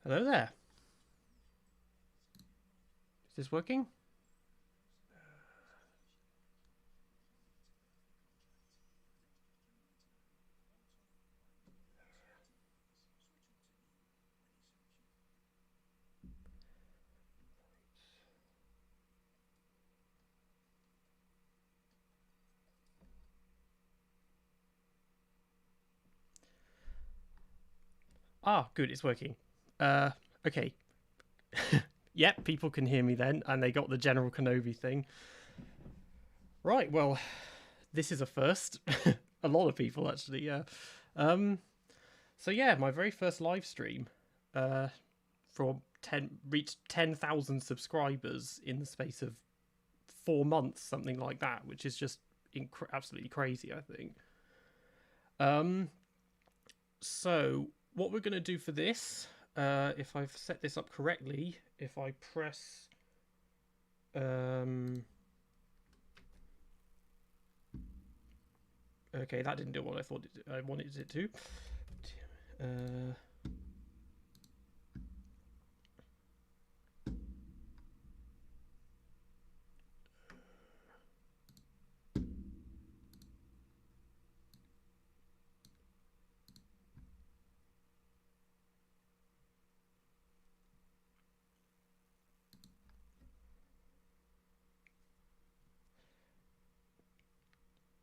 Hello there. Is this working? Ah, good, it's working. Okay. Yep, people can hear me then, and they got the General Kenobi thing. Right, well, this is a first. A lot of people, actually, yeah. Um, so yeah, my very first live stream, for reached 10,000 subscribers in the space of 4 months, something like that, which is just absolutely crazy, I think. Um, so what we're gonna do for this, if I've set this up correctly, if I press, okay, that didn't do what I thought I wanted it to. Uh,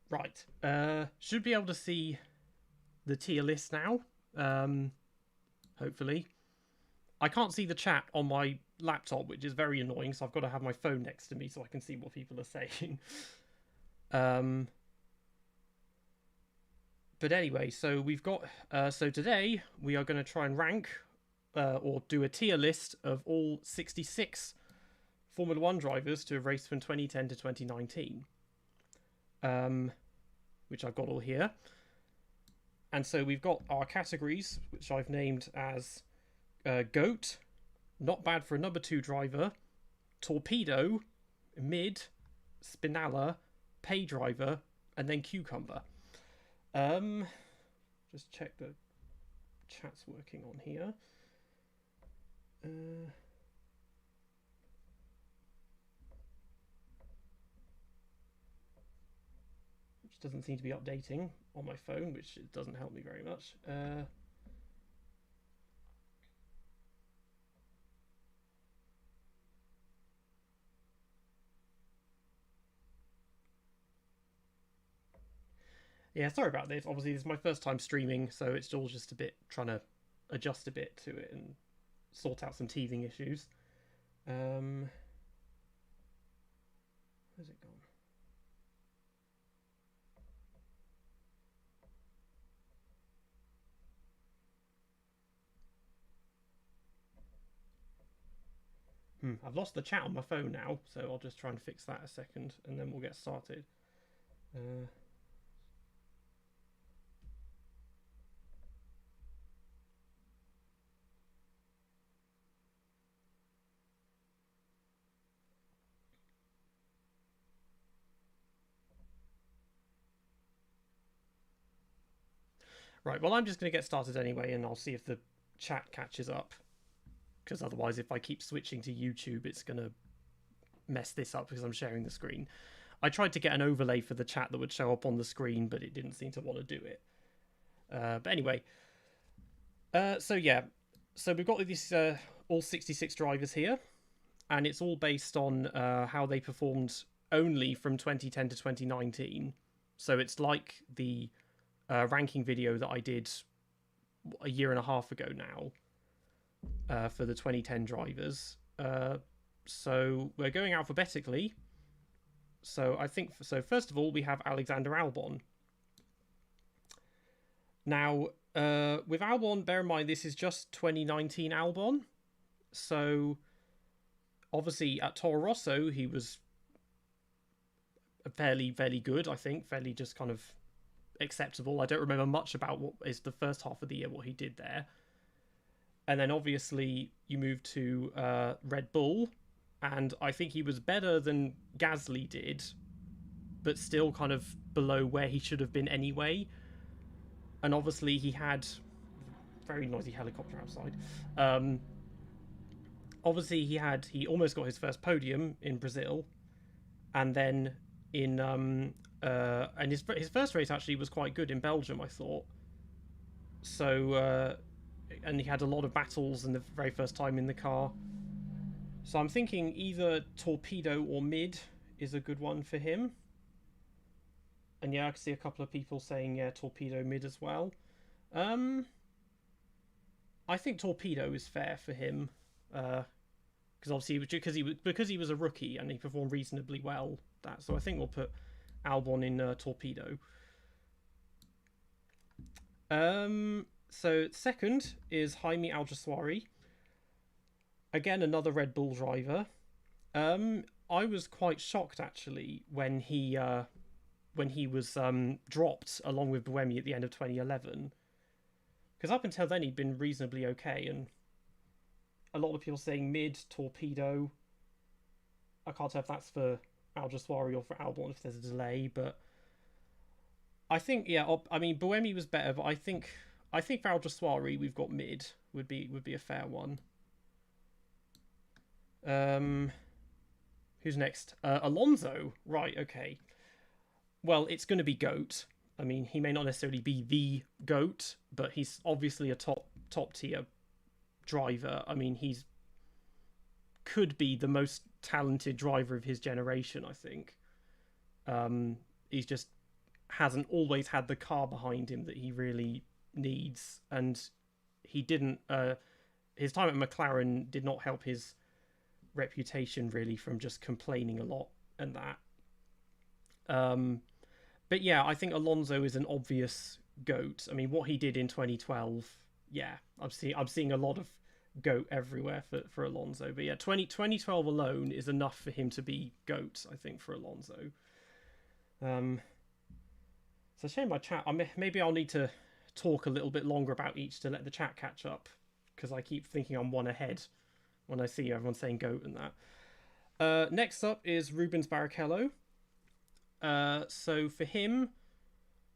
right. Should be able to see the tier list now. Hopefully. I can't see the chat on my laptop, which is very annoying, so I've got to have my phone next to me so I can see what people are saying. But anyway, so we've got... so today, we are going to try and rank, or do a tier list of all 66 Formula 1 drivers to have raced from 2010 to 2019. Which I've got all here. And so we've got our categories, which I've named as GOAT, Not Bad for a Number 2 Driver, Torpedo, Mid, Spinalla, Pay Driver, and then Cucumber. Just check the chat's working on here. Which doesn't seem to be updating on my phone, which doesn't help me very much. Yeah, sorry about this. Obviously, this is my first time streaming, so it's all just a bit trying to adjust a bit to it and sort out some teething issues. Where's it gone? I've lost the chat on my phone now, so I'll just try and fix that a second, and then we'll get started. Right, well, I'm just going to get started anyway, and I'll see if the chat catches up. Because otherwise, if I keep switching to YouTube, it's going to mess this up because I'm sharing the screen. I tried to get an overlay for the chat that would show up on the screen, but it didn't seem to want to do it. But anyway, so yeah, so we've got these all 66 drivers here, and it's all based on how they performed only from 2010 to 2019. So it's like the ranking video that I did a year and a half ago now for the 2010 drivers. So we're going alphabetically. So I think, so first of all, we have Alexander Albon. Now, with Albon, bear in mind, this is just 2019 Albon. So, obviously, at Toro Rosso, he was fairly good, I think. Fairly just kind of acceptable. I don't remember much about what is the first half of the year, what he did there. And then, obviously, you move to Red Bull. And I think he was better than Gasly did, but still kind of below where he should have been anyway. And obviously he had very noisy helicopter outside. Obviously, he almost got his first podium in Brazil, and then and his first race actually was quite good in Belgium, I thought. So and he had a lot of battles in the very first time in the car. So I'm thinking either Torpedo or Mid is a good one for him. And yeah, I can see a couple of people saying yeah, Torpedo Mid as well. I think Torpedo is fair for him, because obviously because he was a rookie and he performed reasonably well. So I think we'll put Albon in Torpedo. So second is Jaime Alguersuari. Again, another Red Bull driver. I was quite shocked actually when he was dropped along with Buemi at the end of 2011, because up until then he'd been reasonably okay, and a lot of people saying Mid, Torpedo. I can't tell if that's for Alguersuari or for Albon if there's a delay, but I think I mean Buemi was better, but I think for Alguersuari we've got Mid would be a fair one. Who's next? Alonso. Right, okay. Well, it's going to be GOAT. I mean, he may not necessarily be the GOAT, but he's obviously a top tier driver. I mean, could be the most talented driver of his generation, I think. He's just hasn't always had the car behind him that he really needs, and he didn't. His time at McLaren did not help his reputation really, from just complaining a lot and that. But yeah, I think Alonso is an obvious GOAT. I mean, what he did in 2012, yeah, I'm seeing a lot of GOAT everywhere for Alonso. But yeah, 2012 alone is enough for him to be GOAT, I think, for Alonso. So shame my chat. Maybe I'll need to talk a little bit longer about each to let the chat catch up, because I keep thinking I'm one ahead when I see everyone saying GOAT and that. Next up is Rubens Barrichello. So for him,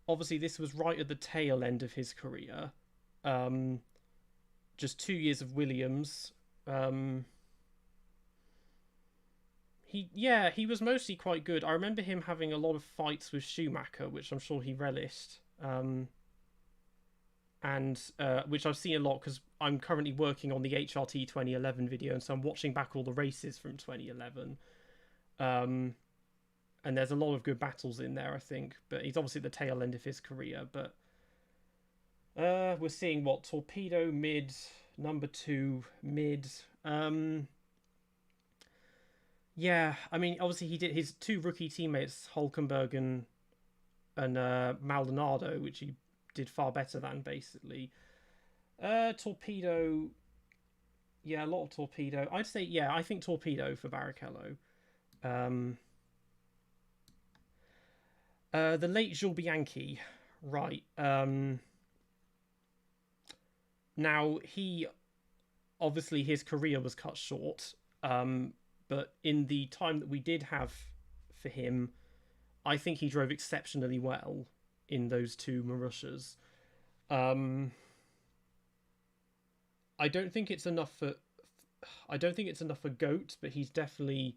obviously this was right at the tail end of his career. Just 2 years of Williams. He was mostly quite good. I remember him having a lot of fights with Schumacher, which I'm sure he relished. And which I've seen a lot because I'm currently working on the HRT 2011 video, and so I'm watching back all the races from 2011. And there's a lot of good battles in there, I think. But he's obviously at the tail end of his career. But we're seeing what? Torpedo, Mid, number 2, Mid. Yeah, I mean, obviously he did his 2 rookie teammates, Hülkenberg and Maldonado, which he did far better than, basically. Torpedo. Yeah, a lot of Torpedo. I'd say, yeah, I think Torpedo for Barrichello. The late Jules Bianchi. Right. Now, obviously his career was cut short. But in the time that we did have for him, I think he drove exceptionally well in those 2 Marussias. I don't think it's enough for GOAT, but he's definitely,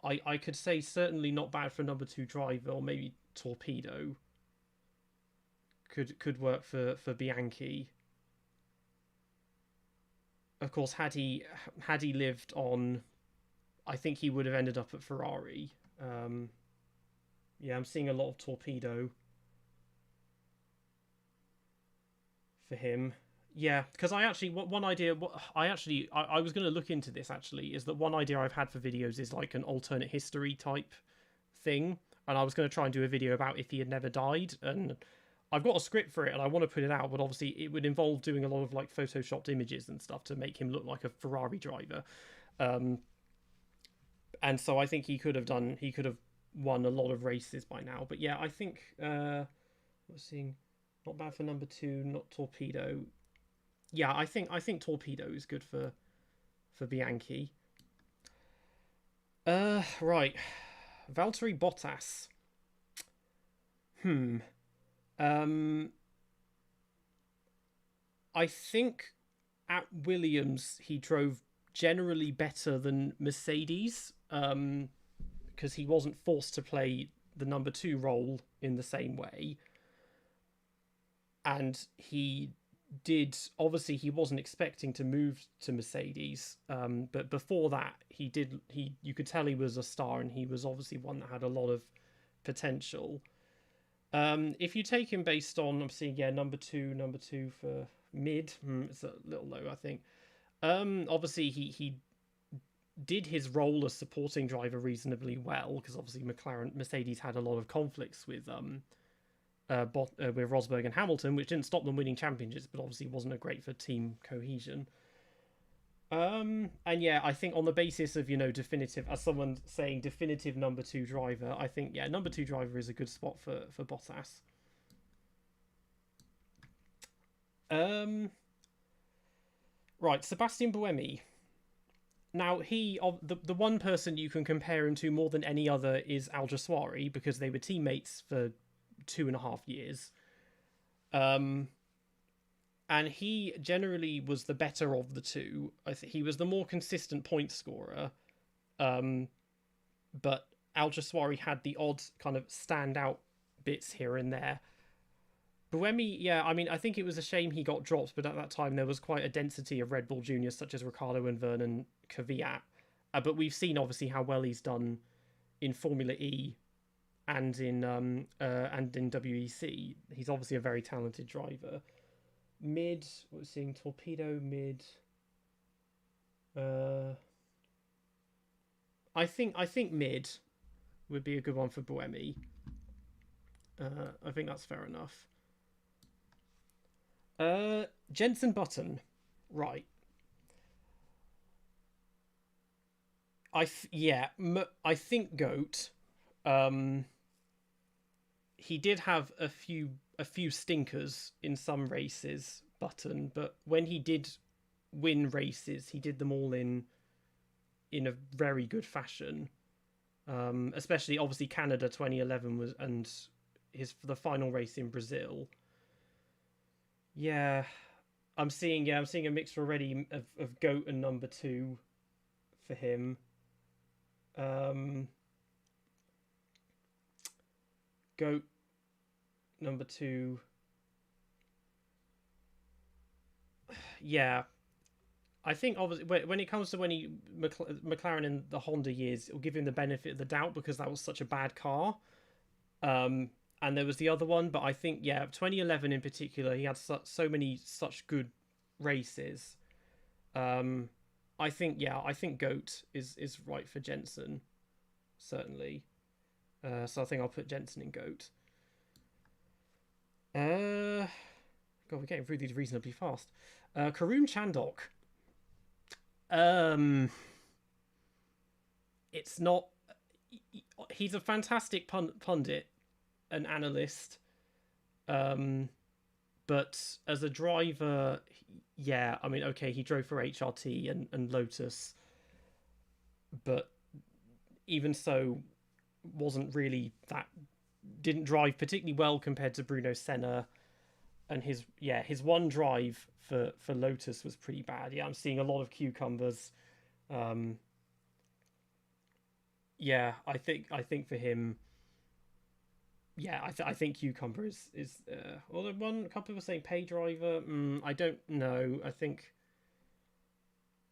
I could say certainly not bad for number 2 driver, or maybe Torpedo could work for Bianchi. Of course, had he lived on, I think he would have ended up at Ferrari. Yeah, I'm seeing a lot of Torpedo for him. Yeah, because I was going to look into this actually, is that one idea I've had for videos is like an alternate history type thing, and I was going to try and do a video about if he had never died, and I've got a script for it and I want to put it out, but obviously it would involve doing a lot of like photoshopped images and stuff to make him look like a Ferrari driver. And so I think he could have won a lot of races by now. But yeah, I think we're seeing not bad for number 2, not Torpedo. Yeah, I think Torpedo is good for Bianchi. Right. Valtteri Bottas. I I think at Williams he drove generally better than Mercedes, because he wasn't forced to play the number 2 role in the same way. And he did, obviously he wasn't expecting to move to Mercedes, but before that you could tell he was a star, and he was obviously one that had a lot of potential. If you take him based on, I'm seeing, number two for mid, it's a little low, I think. Obviously he did his role as supporting driver reasonably well, because obviously Mercedes had a lot of conflicts with Rosberg and Hamilton, which didn't stop them winning championships, but obviously wasn't great for team cohesion. And yeah, I think on the basis of, definitive, as someone saying definitive number 2 driver, I think, number 2 driver is a good spot for Bottas. Right, Sébastien Buemi. Now, the one person you can compare him to more than any other is Alguersuari, because they were teammates for 2.5 years. And he generally was the better of the two. I think he was the more consistent point scorer. But Alguersuari had the odd kind of standout bits here and there. Buemi, I think it was a shame he got dropped, but at that time there was quite a density of Red Bull juniors, such as Ricciardo and Vernon Kvyat. But we've seen, obviously, how well he's done in Formula E and in WEC. He's obviously a very talented driver. Mid, what we're seeing, torpedo, mid. I think mid would be a good one for Buemi. I think that's fair enough. Jenson Button, right. I think GOAT. He did have a few stinkers in some races, Button, but when he did win races, he did them all in a very good fashion. Especially, obviously, Canada 2011 was, and the final race in Brazil. Yeah, I'm seeing a mixture already of GOAT and number 2 for him. GOAT, number 2. Yeah, I think obviously when it comes to McLaren in the Honda years, it'll give him the benefit of the doubt because that was such a bad car. And there was the other one, but I think 2011 in particular, he had so many such good races. I think GOAT is right for Jenson, certainly. So I think I'll put Jenson in GOAT. God, we're getting through these reasonably fast. Karun Chandhok. It's not. He's a fantastic pundit, an analyst. But as a driver, he drove for HRT and Lotus, but even so, wasn't really didn't drive particularly well compared to Bruno Senna, and his one drive for Lotus was pretty bad. I'm seeing a lot of cucumbers. I think for him, I think cucumber is although a couple of saying pay driver. I don't know. I think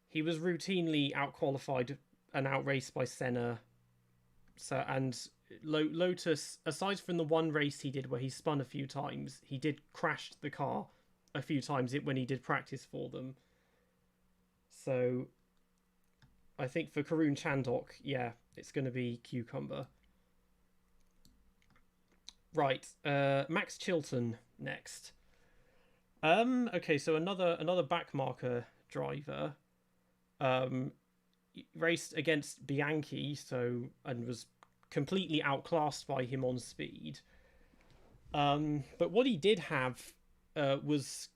he was routinely outqualified and outraced by Senna. So, and Lotus, aside from the one race he did where he spun a few times, he did crash the car a few times when he did practice for them. So I think for Karun Chandhok, it's going to be cucumber. Right, Max Chilton next. Okay, so another backmarker driver. Raced against Bianchi, and was completely outclassed by him on speed. But what he did have was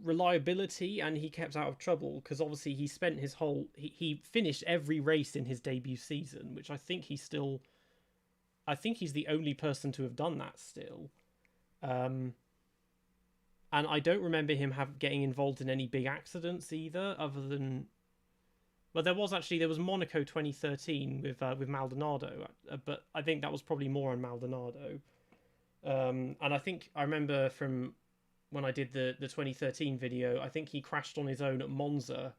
reliability, and he kept out of trouble because obviously he spent he finished every race in his debut season, which I think he's the only person to have done that still. And And I don't remember him getting involved in any big accidents either, other than... Well, there was Monaco 2013 with Maldonado, but I think that was probably more on Maldonado. And I think I remember from when I did the 2013 video, I think he crashed on his own at Monza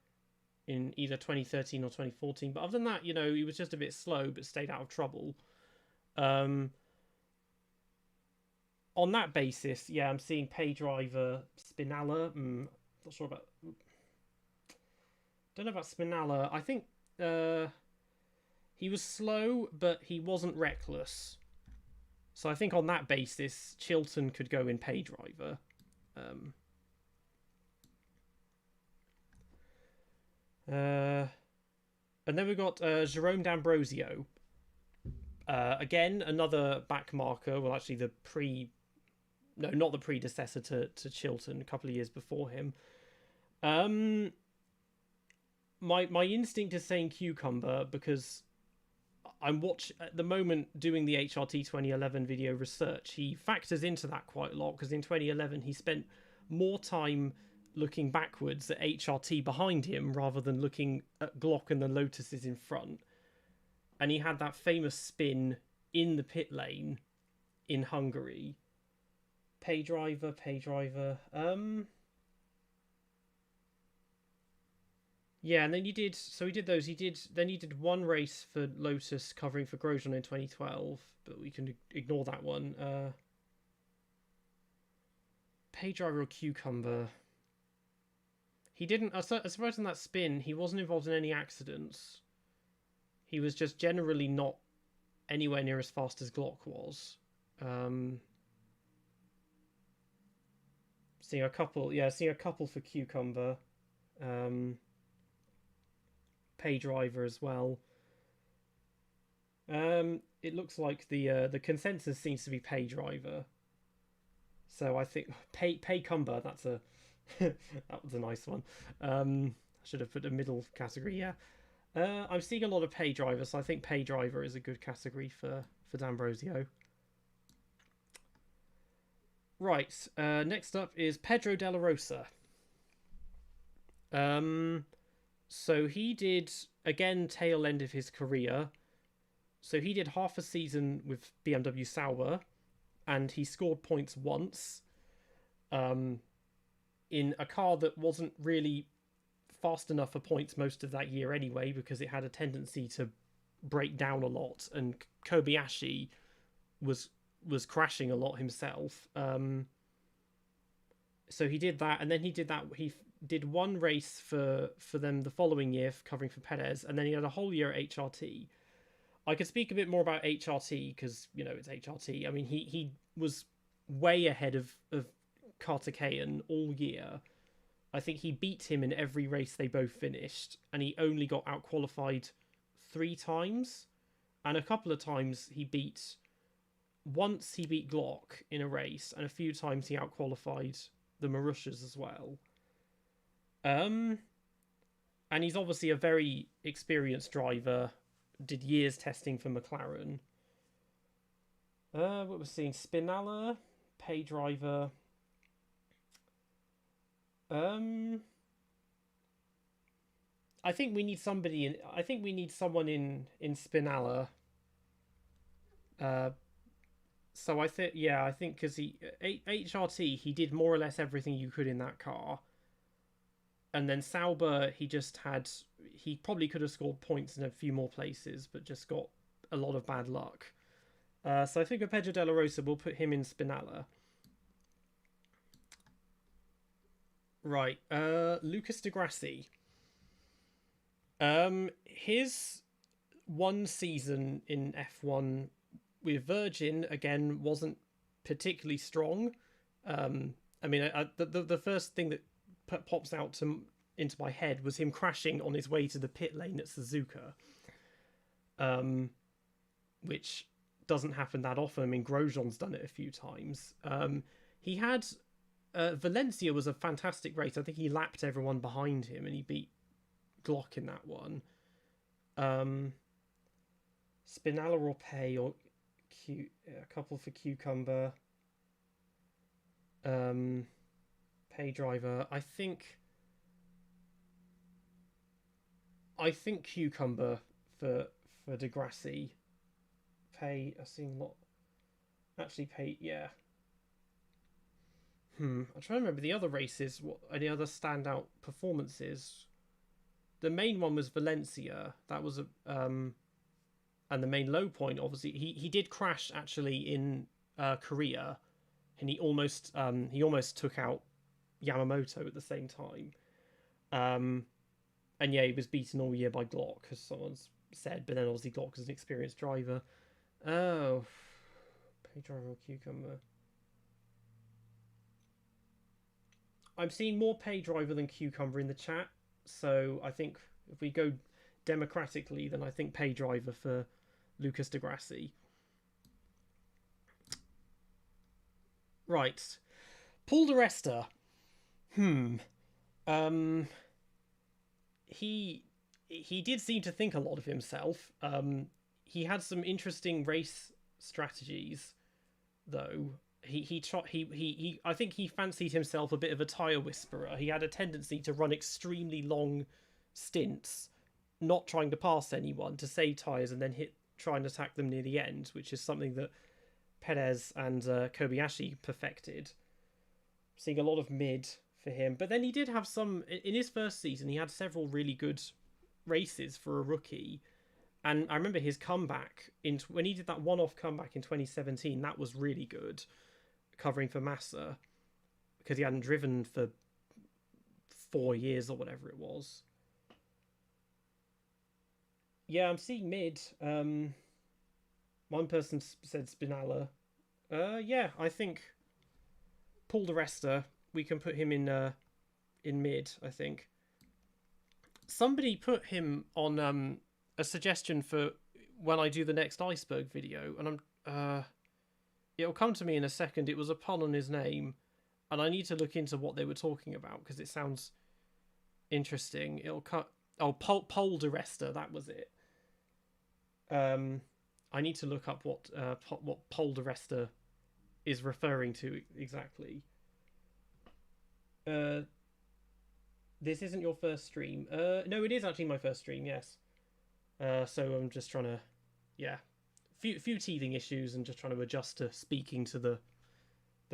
in either 2013 or 2014. But other than that, he was just a bit slow, but stayed out of trouble. On that basis, yeah, I'm seeing pay driver Spinella. Not sure about... Don't know about Spinella. I think he was slow, but he wasn't reckless. So I think on that basis, Chilton could go in pay driver. And then we've got Jerome D'Ambrosio. Again, another back marker. Well, actually, not the predecessor to Chilton, a couple of years before him. My instinct is saying Cucumber because I'm at the moment doing the HRT 2011 video research. He factors into that quite a lot because in 2011 he spent more time looking backwards at HRT behind him rather than looking at Glock and the Lotuses in front. And he had that famous spin in the pit lane in Hungary. Pay driver. Yeah, and then he did those. He did one race for Lotus covering for Grosjean in 2012, but we can ignore that one. Pay driver or Cucumber. He didn't, as far as in that spin, he wasn't involved in any accidents. He was just generally not anywhere near as fast as Glock was. Seeing a couple for Cucumber. Pay driver as well. It looks like the consensus seems to be pay driver. So I think pay cumber. That was a nice one. I should have put a middle category. Yeah. I'm seeing a lot of pay driver, so I think pay driver is a good category for D'Ambrosio. Right. Next up is Pedro Della Rosa. So he did, again, tail end of his career. So he did half a season with BMW Sauber, and he scored points once in a car that wasn't really fast enough for points most of that year anyway, because it had a tendency to break down a lot, and Kobayashi was crashing a lot himself. So he did that, and then he did one race for them the following year, covering for Perez, and then he had a whole year at HRT. I could speak a bit more about HRT because it's HRT. I mean, he was way ahead of Karthikeyan all year. I think he beat him in every race they both finished, and he only got out qualified 3 times, and a couple of times once he beat Glock in a race, and a few times he out qualified the Marussias as well. And he's obviously a very experienced driver. Did years testing for McLaren. What we're seeing, Spinella, pay driver. I think we need somebody in. I think we need someone in Spinella. So I think because HRT he did more or less everything you could in that car. And then Sauber, he probably could have scored points in a few more places, but just got a lot of bad luck. So I think with Pedro Della Rosa, we'll put him in Spinella. Right, Lucas Di Grassi. His one season in F1 with Virgin, again, wasn't particularly strong. I mean, the first thing that pops out into my head was him crashing on his way to the pit lane at Suzuka, which doesn't happen that often. I mean, Grosjean's done it a few times. He had Valencia was a fantastic race. I think he lapped everyone behind him and he beat Glock in that one. Spinella or Pay or a couple for Cucumber. Pay driver. I think Cucumber for Degrassi. Pay. I've seen a lot. Actually, pay. Yeah. I'm trying to remember the other races. What any other standout performances? The main one was Valencia. That was and the main low point. Obviously, he did crash actually in Korea, and he almost took out Yamamoto at the same time. And yeah, he was beaten all year by Glock, as someone's said. But then obviously Glock is an experienced driver. Oh, pay driver or Cucumber. I'm seeing more pay driver than Cucumber in the chat. So I think if we go democratically, then I think pay driver for Lucas di Grassi. Right. Paul di Resta. He did seem to think a lot of himself. He had some interesting race strategies, though. I think he fancied himself a bit of a tyre whisperer. He had a tendency to run extremely long stints, not trying to pass anyone, to save tyres and then try and attack them near the end, which is something that Perez and Kobayashi perfected. Seeing a lot of mid for him. But then he did have some... In his first season, he had several really good races for a rookie. And I remember his comeback, when he did that one-off comeback in 2017, that was really good, covering for Massa, because he hadn't driven for 4 years or whatever it was. Yeah, I'm seeing mid. One person said Spinella. Yeah, I think Paul di Resta, we can put him in mid, I think. Somebody put him on a suggestion for when I do the next iceberg video, and it'll come to me in a second. It was a pun on his name, and I need to look into what they were talking about because it sounds interesting. Paul di Resta, that was it. I need to look up what Paul di Resta is referring to exactly. This isn't your first stream. No, it is actually my first stream. Yes. So I'm just trying to, few teething issues and just trying to adjust to speaking to the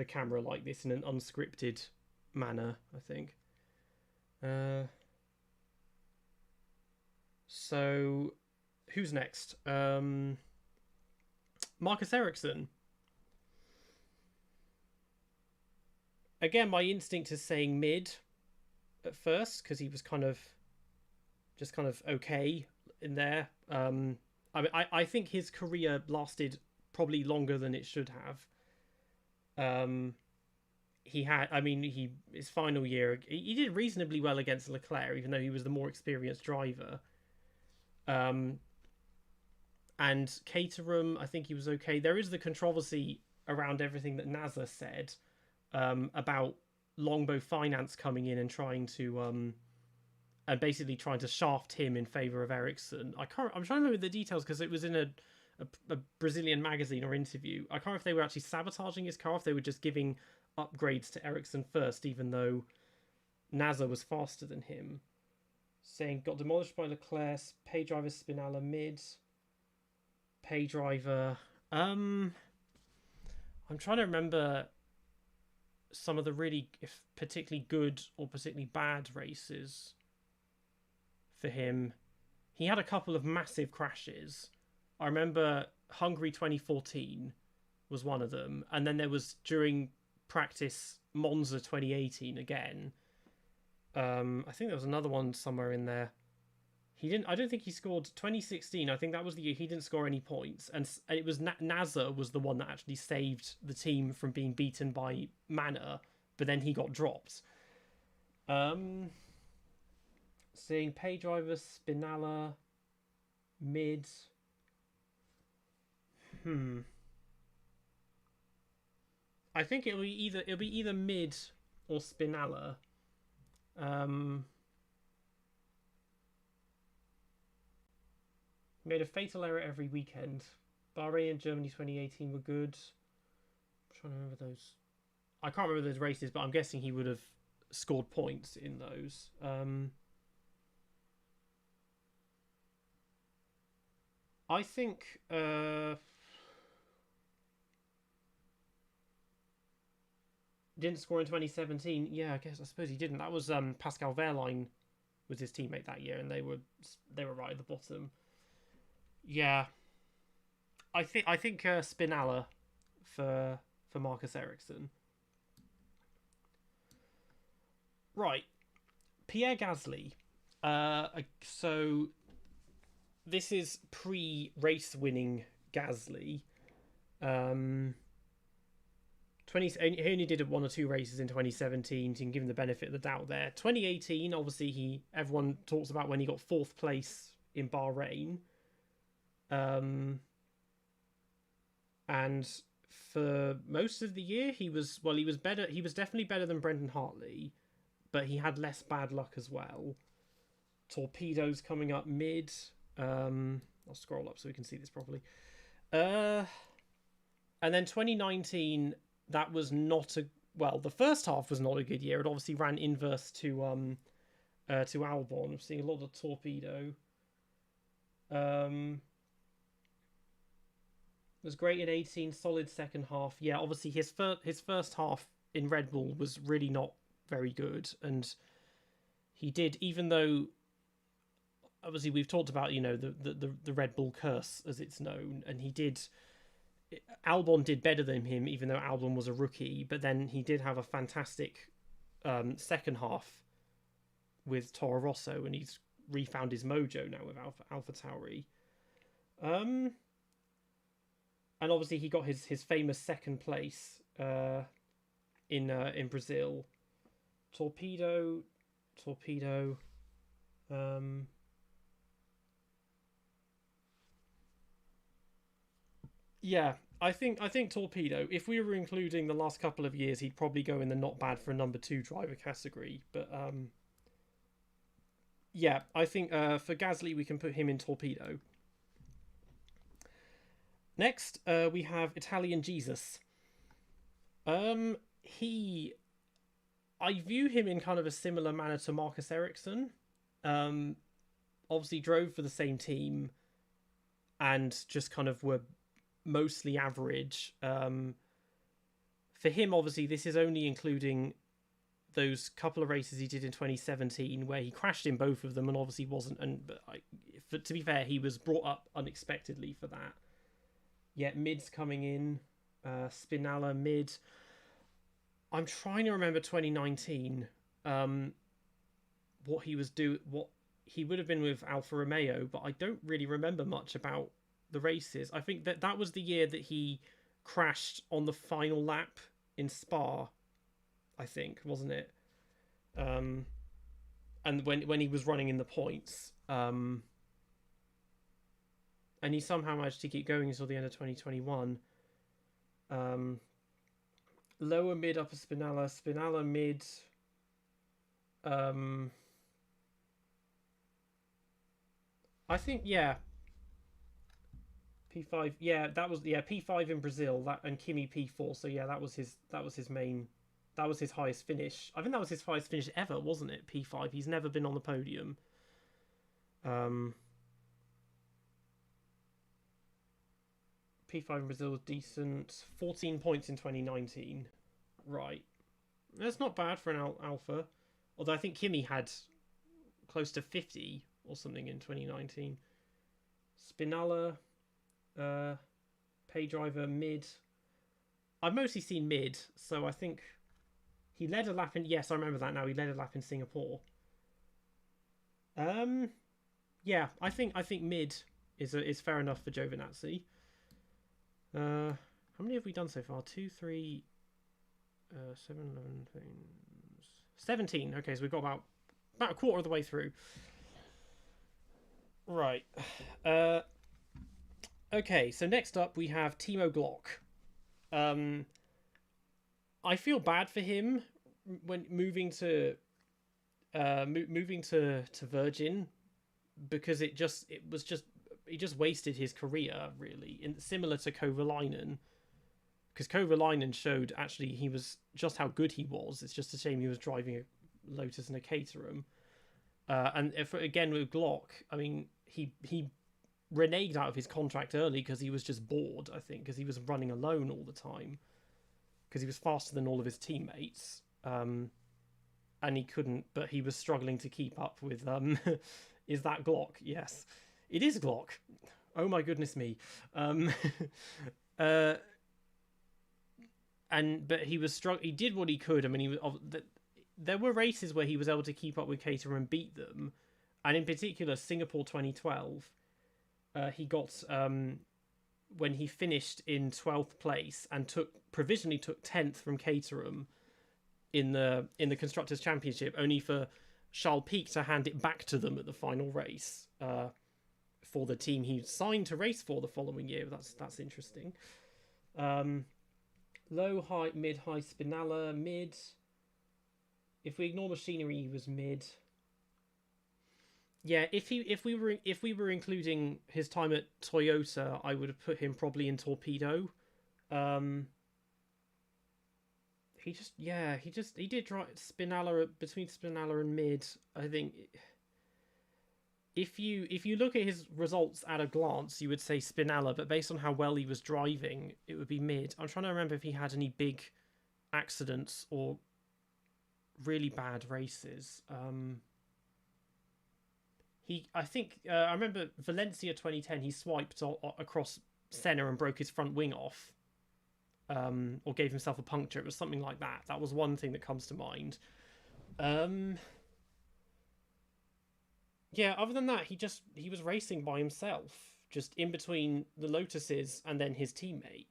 camera like this in an unscripted manner, I think. So who's next? Marcus Ericsson. Again, my instinct is saying mid at first because he was kind of okay in there. I think his career lasted probably longer than it should have. His final year, he did reasonably well against Leclerc, even though he was the more experienced driver. And Caterham, I think he was okay. There is the controversy around everything that Nasr said about Longbow Finance coming in and trying to and basically trying to shaft him in favour of Ericsson. I'm trying to remember the details because it was in a Brazilian magazine or interview. I can't remember if they were actually sabotaging his car, if they were just giving upgrades to Ericsson first, even though Nasr was faster than him. Saying got demolished by Leclerc, pay driver Spinella mid, pay driver. I'm trying to remember some of the really particularly good or particularly bad races for him. He had a couple of massive crashes. I remember Hungary 2014 was one of them, and then there was during practice Monza 2018 again. I think there was another one somewhere in there. I don't think he scored 2016. I think that was the year he didn't score any points, and it was Nasr was the one that actually saved the team from being beaten by Manor, but then he got dropped. Seeing pay driver Spinella mid. I think it'll be either mid or Spinella. Made a fatal error every weekend. Bahrain and Germany 2018 were good. I'm trying to remember those. I can't remember those races, but I'm guessing he would have scored points in those. I think didn't score in 2017. Yeah, I suppose he didn't. That was Pascal Wehrlein was his teammate that year, and they were right at the bottom. Yeah, I think Spinella for Marcus Ericsson. Right, Pierre Gasly. So this is pre-race winning Gasly. He only did 1 or 2 races in 2017, so you can give him the benefit of the doubt there. 2018, obviously, everyone talks about when he got 4th place in Bahrain. And for most of the year, he was better. He was definitely better than Brendon Hartley, but he had less bad luck as well. Torpedoes coming up mid. I'll scroll up so we can see this properly. And then 2019, that was not the first half was not a good year. It obviously ran inverse to Albon. I'm seeing a lot of torpedo. Was great in 18, solid second half. Yeah, obviously his first half in Red Bull was really not very good, and he did, even though obviously we've talked about the Red Bull curse as it's known, and Albon did better than him, even though Albon was a rookie. But then he did have a fantastic second half with Toro Rosso, and he's refound his mojo now with AlphaTauri. And obviously he got his famous second place in Brazil. Torpedo. Yeah, I think Torpedo, if we were including the last couple of years, he'd probably go in the not bad for a number 2 driver category. But yeah, I think for Gasly we can put him in Torpedo. Next, we have Italian Jesus. I view him in kind of a similar manner to Marcus Ericsson. Obviously drove for the same team and just kind of were mostly average. For him, obviously, this is only including those couple of races he did in 2017 where he crashed in both of them and obviously wasn't. But to be fair, he was brought up unexpectedly for that. Yeah, mid's coming in. Spinella mid. I'm trying to remember 2019. What he would have been with Alfa Romeo, but I don't really remember much about the races. I think that was the year that he crashed on the final lap in Spa, I think, wasn't it? And when he was running in the points. And he somehow managed to keep going until the end of 2021. Lower mid, upper Spinella mid. I think, yeah. P5, yeah, that was P5 in Brazil, and Kimi P4. So yeah, that was his highest finish. I think that was his highest finish ever, wasn't it? P5. He's never been on the podium. P5 in Brazil was decent. 14 points in 2019. Right. That's not bad for an Alpha. Although I think Kimi had close to 50 or something in 2019. Spinella, pay driver, mid. I've mostly seen mid, so I think he led a lap in... Yes, I remember that now. He led a lap in Singapore. Yeah, I think mid is fair enough for Giovinazzi. How many have we done so far? 2, 3, 7, 11, 17. Okay, so we've got about a quarter of the way through. Right. Okay, so next up we have Timo Glock. I feel bad for him when moving to Virgin, because he just wasted his career, really, similar to Kovalainen, because Kovalainen showed actually he was just how good he was. It's just a shame he was driving a Lotus and a Caterham. And if, again with Glock, I mean, he reneged out of his contract early because he was just bored, I think, because he was running alone all the time. Because he was faster than all of his teammates. And he couldn't, but he was struggling to keep up with, is that Glock? Yes. It is Glock. Oh my goodness me. But he was he did what he could. I mean, there were races where he was able to keep up with Caterham and beat them. And in particular, Singapore 2012, he got, when he finished in 12th place and provisionally took 10th from Caterham in the Constructors' Championship, only for Charles Pic to hand it back to them at the final race for the team he signed to race for the following year. That's interesting. Low, high, mid, high, Spinella, mid. If we ignore machinery, he was mid. Yeah, if we were including his time at Toyota, I would have put him probably in Torpedo. He did drive Spinella between Spinella and mid. I think if you look at his results at a glance, you would say Spinella, but based on how well he was driving, it would be mid. I'm trying to remember if he had any big accidents or really bad races. I remember Valencia 2010. He swiped across Senna and broke his front wing off. Or gave himself a puncture. It was something like that. That was one thing that comes to mind. Yeah, other than that, he was racing by himself, just in between the Lotuses and then his teammate.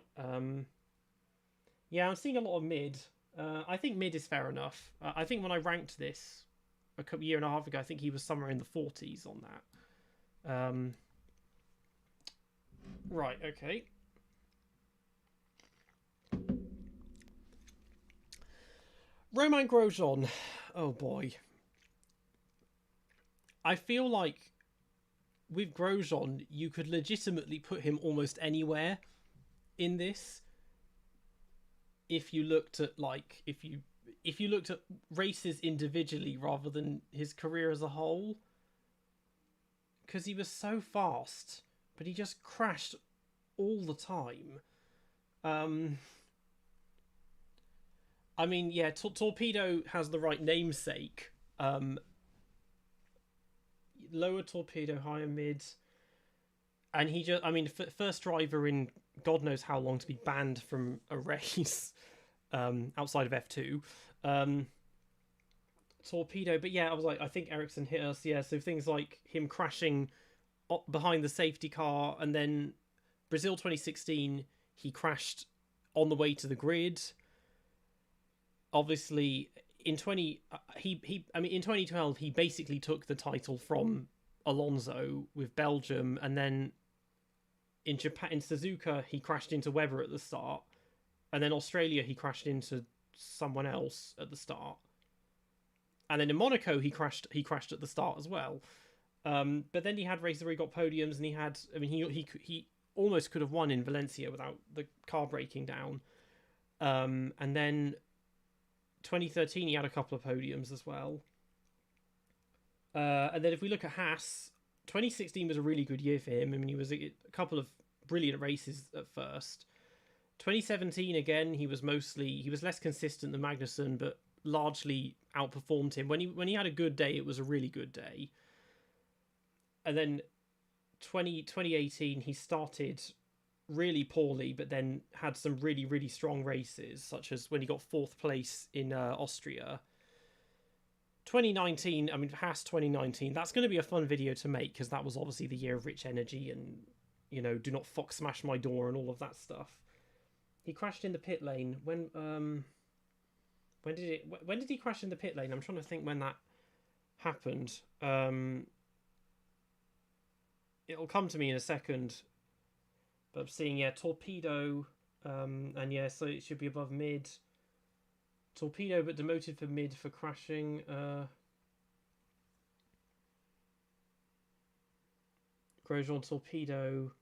Yeah, I'm seeing a lot of mid. I think mid is fair enough. I think when I ranked this a year and a half ago, I think he was somewhere in the 40s on that. Right, okay. Romain Grosjean. Oh boy. I feel like with Grosjean, you could legitimately put him almost anywhere in this. If you looked at if you looked at races individually rather than his career as a whole, because he was so fast, but he just crashed all the time. I mean, yeah, Torpedo has the right namesake. Lower Torpedo, higher mid. And he just, I mean, first driver in God knows how long to be banned from a race outside of F2. Torpedo, but yeah, I was like, I think Ericsson hit us, yeah, so things like him crashing behind the safety car, and then Brazil 2016, he crashed on the way to the grid. Obviously, in 2012, he basically took the title from Alonso with Belgium, and then in Suzuka, he crashed into Webber at the start, and then Australia, he crashed into someone else at the start, and then in Monaco, he crashed at the start as well. But then he had races where he got podiums, and he almost could have won in Valencia without the car breaking down, and then 2013, he had a couple of podiums as well. And then if we look at Haas, 2016 was a really good year for him. I mean, he was a couple of brilliant races at first. 2017, again, he was less consistent than Magnussen, but largely outperformed him. When he had a good day, it was a really good day. And then 2018, he started really poorly, but then had some really, really strong races, such as when he got 4th place in Austria. 2019, I mean, Haas 2019, that's going to be a fun video to make, because that was obviously the year of rich energy and, you know, do not fox smash my door and all of that stuff. He crashed in the pit lane. When did he crash in the pit lane? I'm trying to think when that happened. It'll come to me in a second. But I'm seeing, yeah, Torpedo, and yeah, so it should be above mid. Torpedo, but demoted for mid for crashing. Grosjean, Torpedo.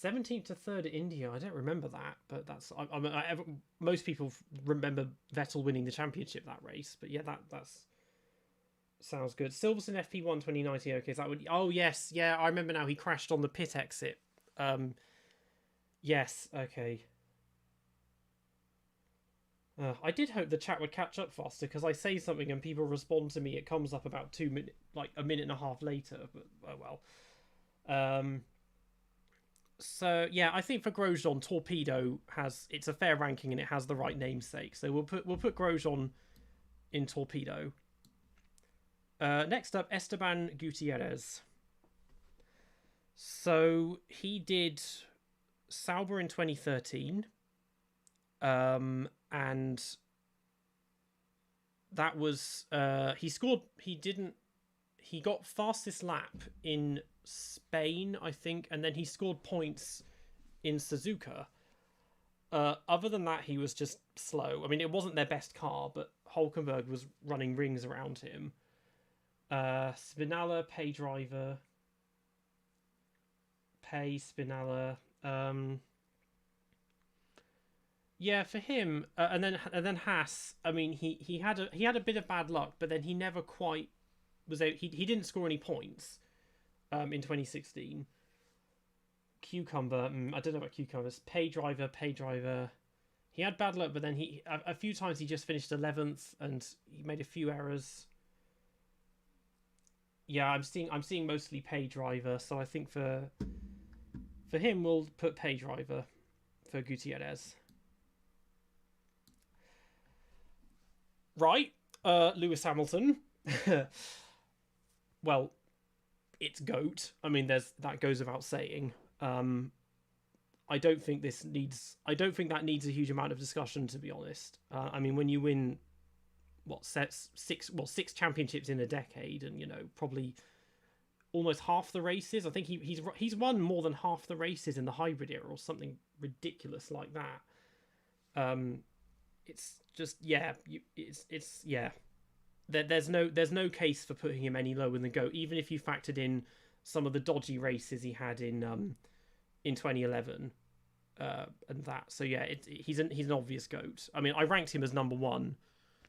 17th to 3rd at India. I don't remember that, but that's most people remember Vettel winning the championship that race. But yeah, that's sounds good. Silverstone FP1 2019. Okay, so that would. Oh yes, yeah, I remember now. He crashed on the pit exit. Yes. Okay. I did hope the chat would catch up faster because I say something and people respond to me. It comes up about 2 minutes, like a minute and a half later. But oh well. So yeah, I think for Grosjean, Torpedo it's a fair ranking and it has the right namesake. So we'll put Grosjean in Torpedo. Next up, Esteban Gutierrez. So he did Sauber in 2013. And that was he got fastest lap in Spain, I think, and then he scored points in Suzuka. Other than that, he was just slow. I mean, it wasn't their best car, but Hülkenberg was running rings around him. Spinella, Pay driver. Pay, Spinella. Yeah, for him, and then Haas. I mean, he had a bit of bad luck, but then he never quite was out. He didn't score any points, in 2016. Cucumber, I don't know about cucumbers. Pay driver. He had bad luck, but then a few times he just finished 11th, and he made a few errors. Yeah, I'm seeing mostly Pay driver, so I think for him we'll put Pay driver for Gutierrez. Right, Lewis Hamilton. Well, it's GOAT. I mean, that goes without saying. I don't think that needs a huge amount of discussion, to be honest. I mean, when you win six championships in a decade, and probably almost half the races. I think he's won more than half the races in the hybrid era or something ridiculous like that. It's just it's There's no case for putting him any lower than GOAT, even if you factored in some of the dodgy races he had in 2011 and that. So yeah, he's an obvious GOAT. I mean, I ranked him as number one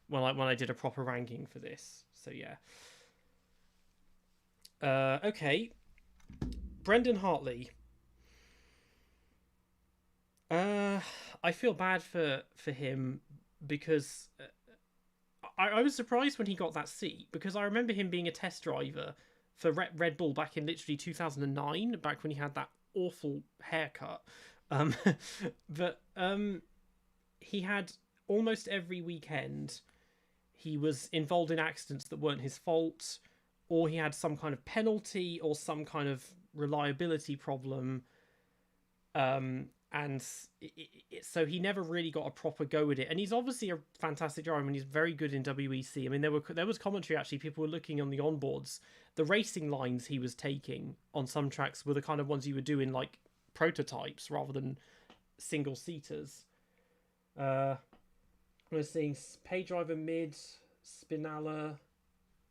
when I did a proper ranking for this. So yeah. Okay, Brendon Hartley. I feel bad for him because I was surprised when he got that seat, because I remember him being a test driver for Red Bull back in literally 2009, back when he had that awful haircut. But he had almost every weekend he was involved in accidents that weren't his fault, or he had some kind of penalty or some kind of reliability problem. And so he never really got a proper go at it. And he's obviously a fantastic driver, and he's very good in WEC. I mean, there was commentary, actually. People were looking on the onboards. The racing lines he was taking on some tracks were the kind of ones you would do in, like, prototypes rather than single-seaters. We're seeing Pay driver mid, Spinella,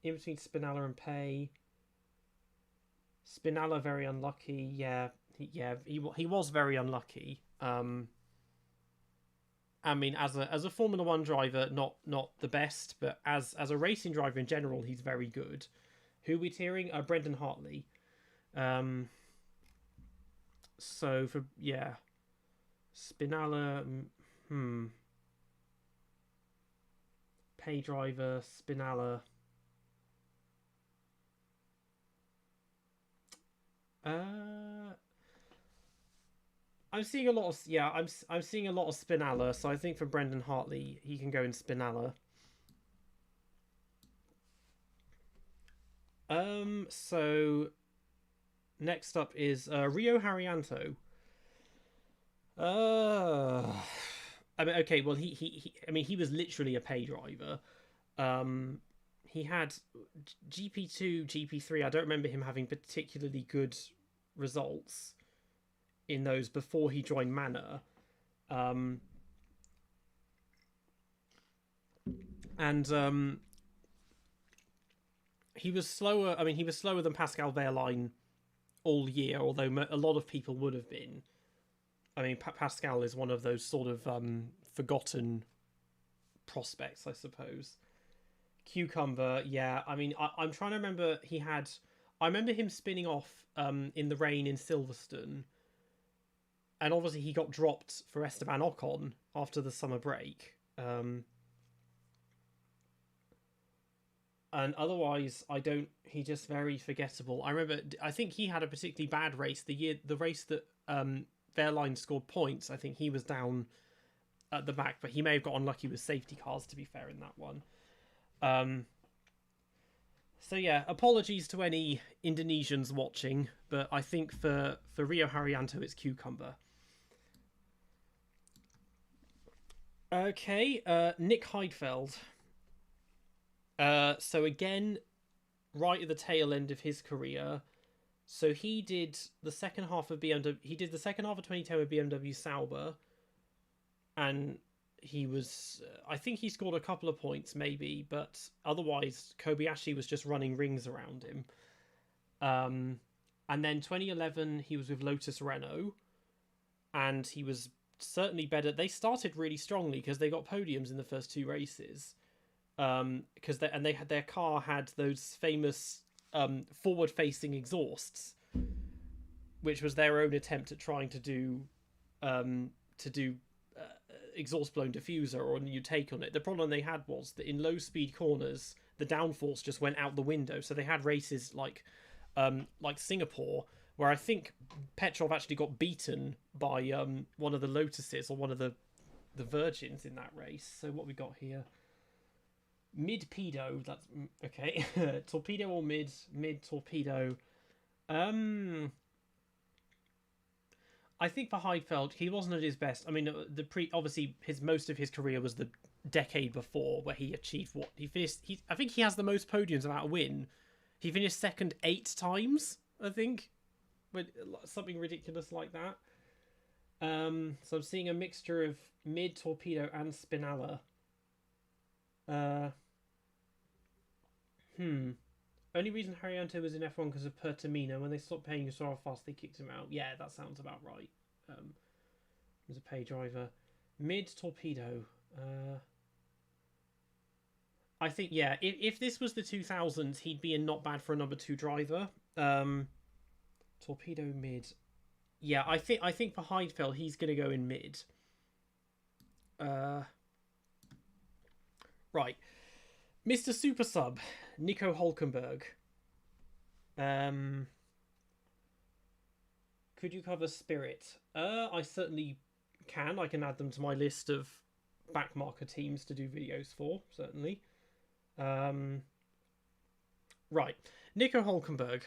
in between Spinella and Pay. Spinella very unlucky, yeah. He was very unlucky. I mean, as a Formula One driver, not the best, but as a racing driver in general, he's very good. Who are we tiering? Brendon Hartley. So for Spinella, Pay driver, Spinella. I'm seeing a lot of I'm seeing a lot of Spinella, so I think for Brendon Hartley he can go in Spinella. So next up is Rio Haryanto. I mean, okay, well he was literally a Pay driver. He had GP2, GP3. I don't remember him having particularly good results in those before he joined Manor. He was slower. I mean, he was slower than Pascal Wehrlein all year, although a lot of people would have been. I mean, Pascal is one of those sort of forgotten prospects, I suppose. Cucumber, yeah. I mean, I'm trying to remember. I remember him spinning off in the rain in Silverstone, and obviously he got dropped for Esteban Ocon after the summer break. And otherwise, he's just very forgettable. I think he had a particularly bad race the race that Wehrlein scored points. I think he was down at the back, but he may have got unlucky with safety cars, to be fair, in that one. So yeah, apologies to any Indonesians watching, but I think for Rio Haryanto, it's Cucumber. Okay, Nick Heidfeld. So again, right at the tail end of his career. So he did the second half of BMW. He did the second half of 2010 with BMW Sauber, and he was. I think he scored a couple of points, maybe, but otherwise Kobayashi was just running rings around him. And then 2011, he was with Lotus Renault, and he was certainly better. They started really strongly because they got podiums in the first two races. Because their car had those famous forward-facing exhausts, which was their own attempt at trying to do exhaust-blown diffuser or a new take on it. The problem they had was that in low-speed corners, the downforce just went out the window. So they had races like Singapore, where I think Petrov actually got beaten by one of the Lotuses or one of the Virgins in that race. So what we got here? Mid-pedo, that's okay. Torpedo or mid-torpedo. I think for Heidfeld, he wasn't at his best. I mean, obviously most of his career was the decade before, where he achieved what he finished. I think he has the most podiums without a win. He finished second 8 times, I think, but something ridiculous like that. So I'm seeing a mixture of mid, torpedo, and Spinella. Only reason Haryanto was in F1 because of Pertamina. When they stopped paying, you saw how fast they kicked him out. Yeah, that sounds about right. He was a pay driver. Mid torpedo. I think, yeah, if this was the 2000s, he'd be in not bad for a number 2 driver. Torpedo mid. Yeah, I think for Heidfeld, he's going to go in mid. Right. Mr. Super Sub, Nico Hülkenberg. Could you cover Spirit? I certainly can. I can add them to my list of backmarker teams to do videos for, certainly. Right. Nico Hülkenberg.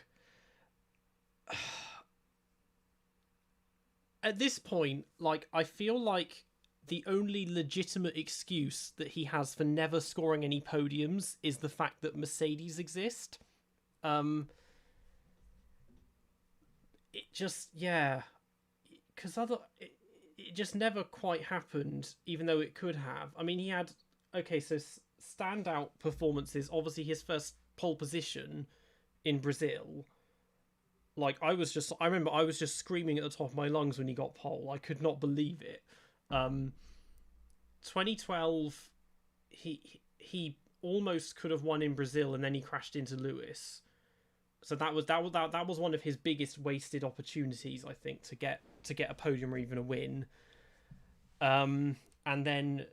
At this point, I feel like the only legitimate excuse that he has for never scoring any podiums is the fact that Mercedes exist. It just, yeah. Because it just never quite happened, even though it could have. I mean, he had, okay, so standout performances, obviously his first pole position in Brazil. I remember I was just screaming at the top of my lungs when he got pole. I could not believe it. 2012, he almost could have won in Brazil, and then he crashed into Lewis. So that was one of his biggest wasted opportunities, I think, to get a podium or even a win. And then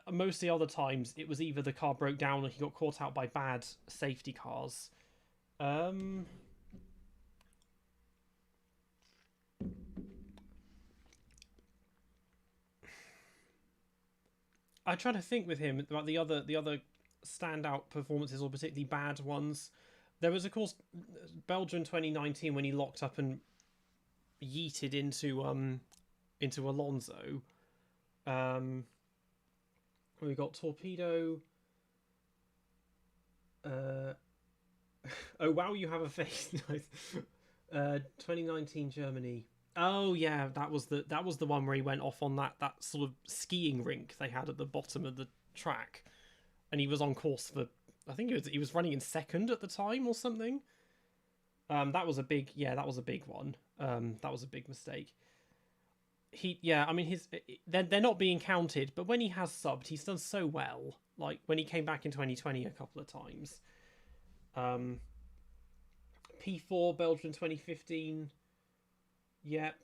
most of the other times, it was either the car broke down or he got caught out by bad safety cars. I try to think with him about the other standout performances or particularly bad ones. There was, of course, Belgium 2019 when he locked up and yeeted into Alonso. We got Torpedo. Oh wow, you have a face. Nice. 2019 Germany. Oh yeah, that was the one where he went off on that sort of skiing rink they had at the bottom of the track, and he was on course for, I think he was running in second at the time or something. That was a big, that was a big one. That was a big mistake. I mean, they're not being counted, but when he has subbed, he's done so well. Like when he came back in 2020 a couple of times. P4 Belgium 2015. Yep,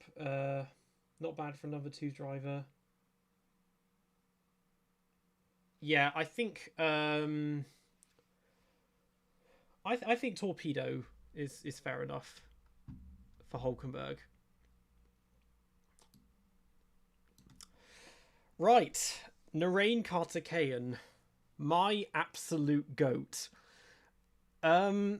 not bad for a number 2 driver. Yeah, I think I think Torpedo is fair enough for Hülkenberg. Right, Narain Karthikeyan, my absolute goat. I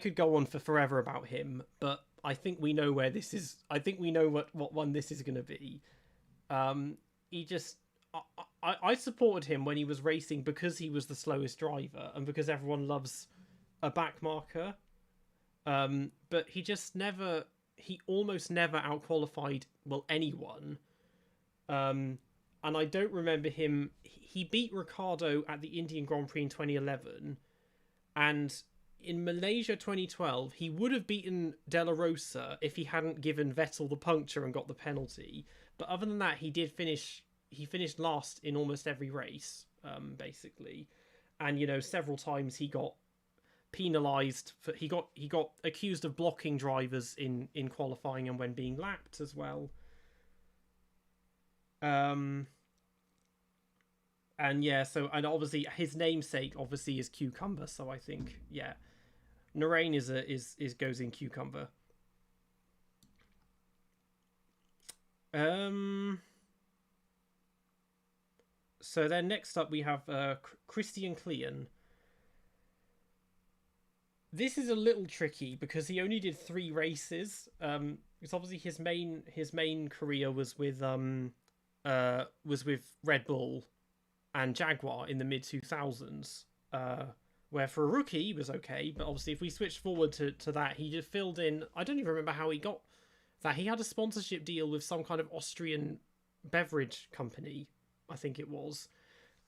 could go on for forever about him, but I think we know where this is. I think we know what one this is going to be. He just... I supported him when he was racing because he was the slowest driver and because everyone loves a back marker. But he just never... He almost never outqualified, well, anyone. And I don't remember him... He beat Ricciardo at the Indian Grand Prix in 2011. And in Malaysia 2012, he would have beaten De La Rosa if he hadn't given Vettel the puncture and got the penalty. But other than that, he did finish... He finished last in almost every race, basically. And, you know, several times he got penalised. He got accused of blocking drivers in qualifying and when being lapped as well. And yeah, and obviously his namesake obviously is Cucumber, so I think, yeah, Narain is goes in Cucumber. So then next up we have Christian Klein. This is a little tricky because he only did 3 races. Because obviously his main career was with Red Bull and Jaguar in the mid 2000s. Where for a rookie he was okay, but obviously if we switch forward to that, he just filled in. I don't even remember how he got that. He had a sponsorship deal with some kind of Austrian beverage company, I think it was,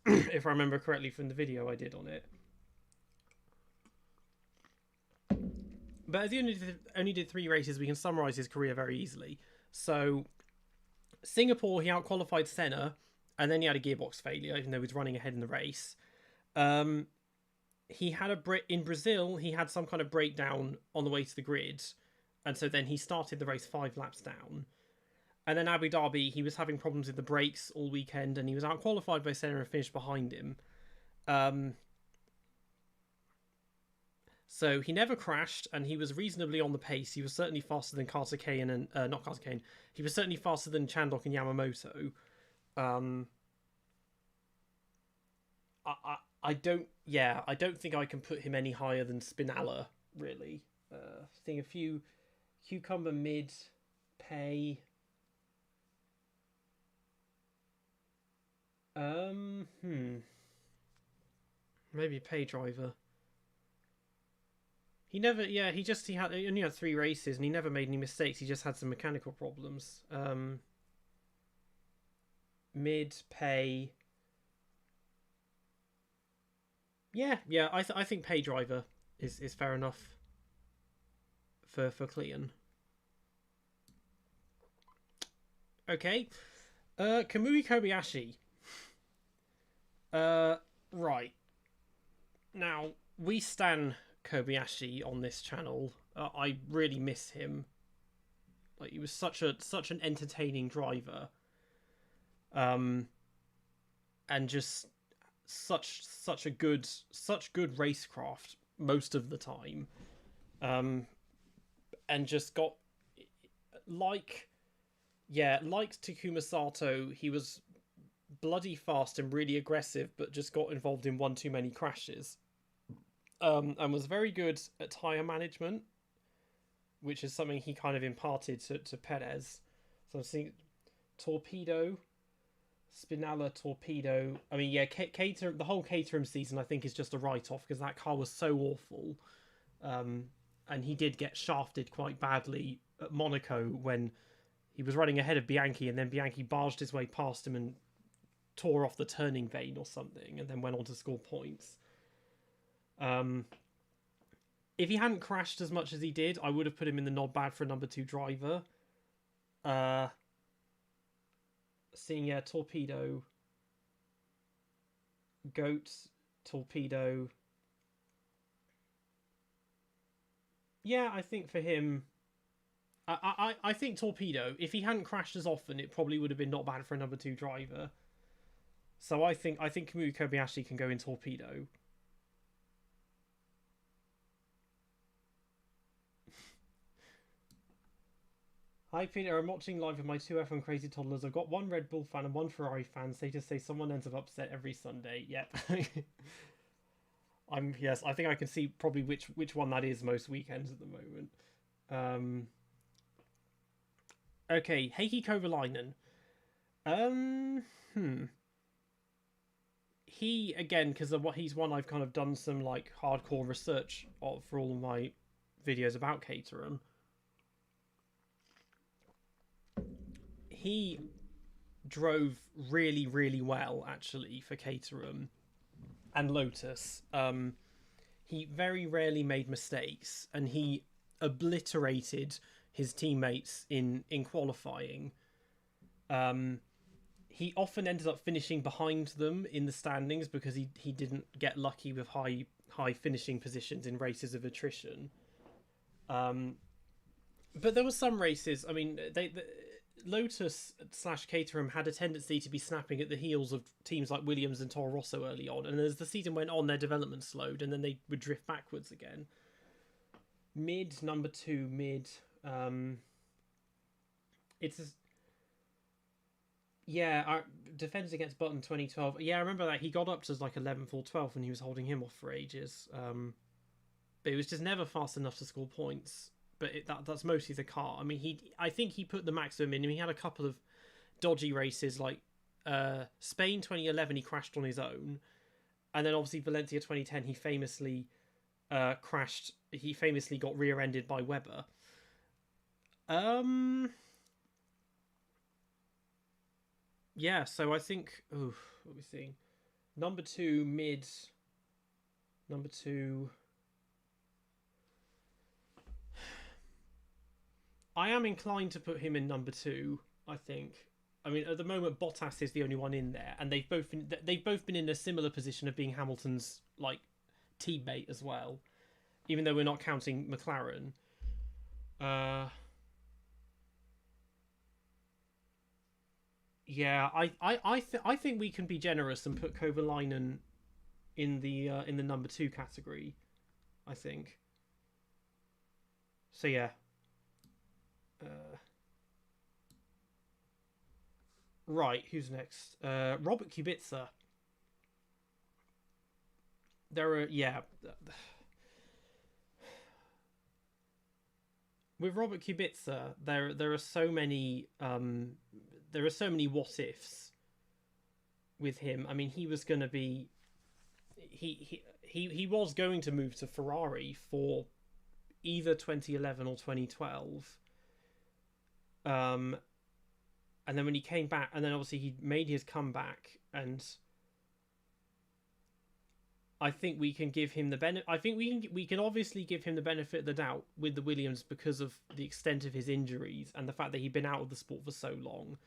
if I remember correctly from the video I did on it. But as he only did 3 races, we can summarise his career very easily. So, Singapore, he outqualified Senna, and then he had a gearbox failure, even though he was running ahead in the race. He had in Brazil, he had some kind of breakdown on the way to the grid, and so then he started the race 5 laps down. And then Abu Dhabi, he was having problems with the brakes all weekend, and he was outqualified by Senna and finished behind him. So he never crashed, and he was reasonably on the pace. He was certainly faster than Karthikeyan and not Karthikeyan. He was certainly faster than Chandhok and Yamamoto. I don't think I can put him any higher than Spinella, really. I think a few Cucumber mid pay. Maybe pay driver. He only had 3 races and he never made any mistakes. He just had some mechanical problems. Mid pay. Yeah. I think pay driver is fair enough for Klein. Okay. Kamui Kobayashi. Right. Now, we stan Kobayashi on this channel. I really miss him. Like, he was such an entertaining driver. And just such good racecraft most of the time. And just got like Takuma Sato, he was bloody fast and really aggressive, but just got involved in one too many crashes. And was very good at tyre management, which is something he kind of imparted to Perez. So I'm seeing Torpedo, Spinella, Torpedo. I mean, yeah, Caterham, the whole Caterham season I think is just a write-off because that car was so awful. And he did get shafted quite badly at Monaco when he was running ahead of Bianchi, and then Bianchi barged his way past him and tore off the turning vane or something, and then went on to score points. If he hadn't crashed as much as he did, I would have put him in the not bad for a number 2 driver. Seeing Torpedo, Goat, Torpedo. Yeah, I think for him, I think Torpedo, if he hadn't crashed as often, it probably would have been not bad for a number 2 driver. So I think Kamui Kobayashi can go in Torpedo. Hi Peter, I'm watching live with my 2 F1 crazy toddlers. I've got one Red Bull fan and one Ferrari fan. They just say someone ends up upset every Sunday. Yep. Yes, I think I can see probably which one that is most weekends at the moment. Okay, Heikki Kovalainen. He, again, because of what he's one I've kind of done some like hardcore research of for all of my videos about Caterham. He drove really, really well, actually, for Caterham and Lotus. He very rarely made mistakes, and he obliterated his teammates in qualifying. He often ended up finishing behind them in the standings because he didn't get lucky with high finishing positions in races of attrition. But there were some races, I mean, Lotus / Caterham had a tendency to be snapping at the heels of teams like Williams and Toro Rosso early on, and as the season went on, their development slowed, and then they would drift backwards again. Number 2, our defense against Button 2012. Yeah, I remember that. He got up to like 11th or 12th when he was holding him off for ages. But it was just never fast enough to score points. But that's mostly the car. I mean, I think he put the maximum in. I mean, he had a couple of dodgy races, like Spain 2011, he crashed on his own. And then obviously Valencia 2010, he famously crashed. He famously got rear-ended by Webber. Yeah, so I think... Oh, what are we seeing? Number 2, mid... Number 2... I am inclined to put him in number 2, I think. I mean, at the moment, Bottas is the only one in there, and they've both been in a similar position of being Hamilton's like teammate as well, even though we're not counting McLaren. Yeah, I think we can be generous and put Kovalainen in the number 2 category. I think. So yeah. Right, who's next? Robert Kubica. With Robert Kubica, there are so many what ifs with him. I mean, he was going to be he was going to move to Ferrari for either 2011 or 2012. And then when he came back, and then obviously he made his comeback, and I think we can give him the benefit. I think we can obviously give him the benefit of the doubt with the Williams because of the extent of his injuries and the fact that he'd been out of the sport for so long.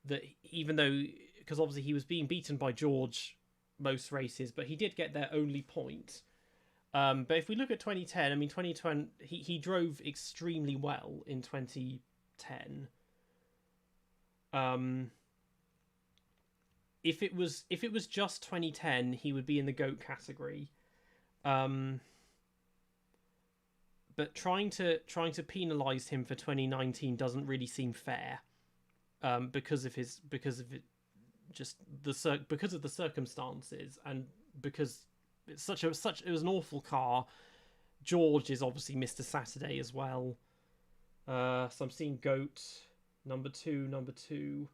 That even though, because obviously he was being beaten by George most races, but he did get their only point. But if we look at 2010, I mean 2020, he drove extremely well in 2010. If it was just 2010, he would be in the GOAT category. But trying to penalise him for 2019 doesn't really seem fair. Because of the circumstances, and because it was an awful car. George is obviously Mr. Saturday as well. So I'm seeing GOAT number two.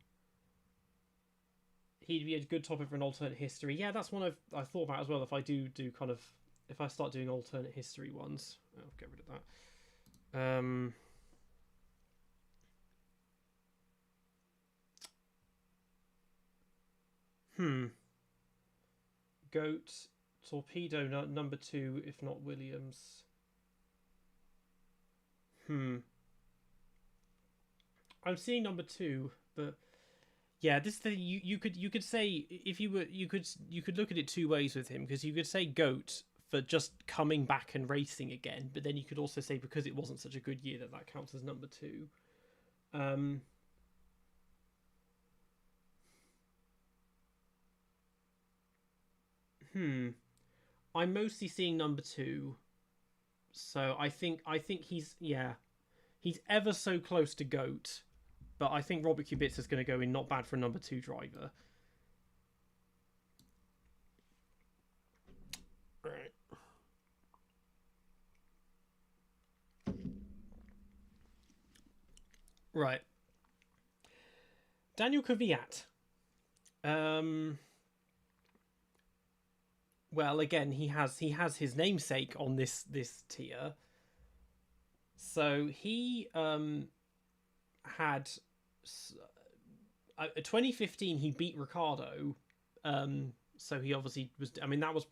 He'd be a good topic for an alternate history. Yeah, that's one I thought about as well. If I do kind of, if I start doing alternate history ones, I'll get rid of that. GOAT, Torpedo number 2, if not Williams. I'm seeing number 2, but yeah, this thing you could say, if you could look at it two ways with him, because you could say GOAT for just coming back and racing again, but then you could also say because it wasn't such a good year that counts as number 2. I'm mostly seeing number 2, so I think he's ever so close to GOAT, but I think Robert Kubica is going to go in not bad for a number 2 driver. Right. Right. Daniil Kvyat. Well, again, he has his namesake on this tier. So he had 2015 he beat Ricciardo. So he obviously was. I mean, that was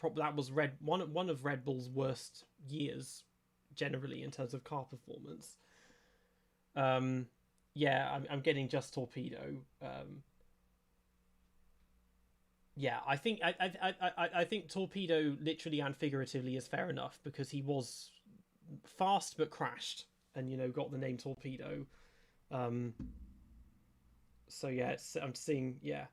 one of Red Bull's worst years generally in terms of car performance. Yeah, I'm getting just Torpedo. Yeah, I think I think Torpedo literally and figuratively is fair enough, because he was fast but crashed, and got the name Torpedo. So yeah, I'm seeing, yeah.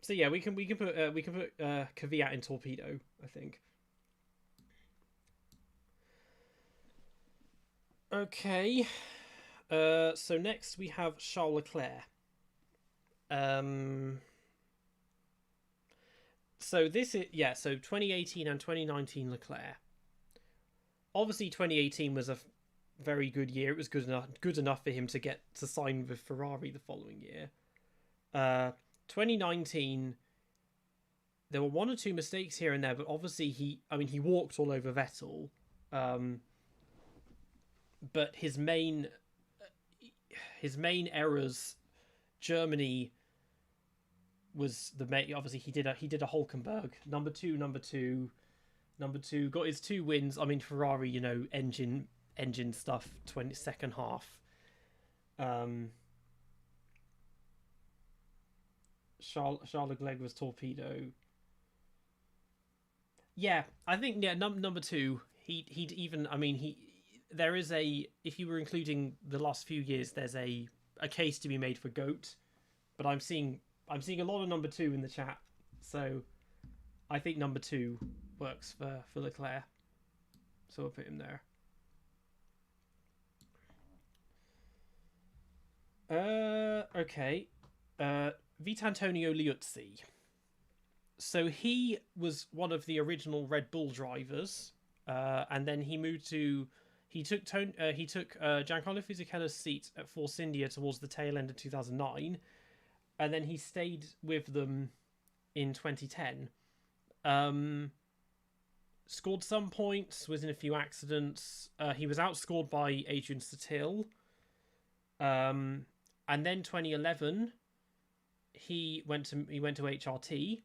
So yeah, we can put Kvyat in Torpedo, I think. Okay. So next we have Charles Leclerc. So this is, so 2018 and 2019 Leclerc. Obviously 2018 was a very good year. It was good enough for him to get to sign with Ferrari the following year. 2019, there were one or two mistakes here and there, but obviously he walked all over Vettel. But his main errors, Germany was the main. Obviously, he did a Hülkenberg number two, got his 2 wins. I mean, Ferrari, engine stuff. 22nd half. Charles Leclerc was Torpedo. Yeah, I think number 2. He'd even. I mean, there is if you were including the last few years, there's a case to be made for GOAT, but I'm seeing a lot of number 2 in the chat, so I think number 2 works for Leclerc, so I'll put him there. Okay. Vitantonio Liuzzi. So he was one of the original Red Bull drivers, and then he took Giancarlo Fisichella's seat at Force India towards the tail end of 2009, and then he stayed with them in 2010. Scored some points, was in a few accidents. He was outscored by Adrian Sutil. And then 2011, he went to HRT,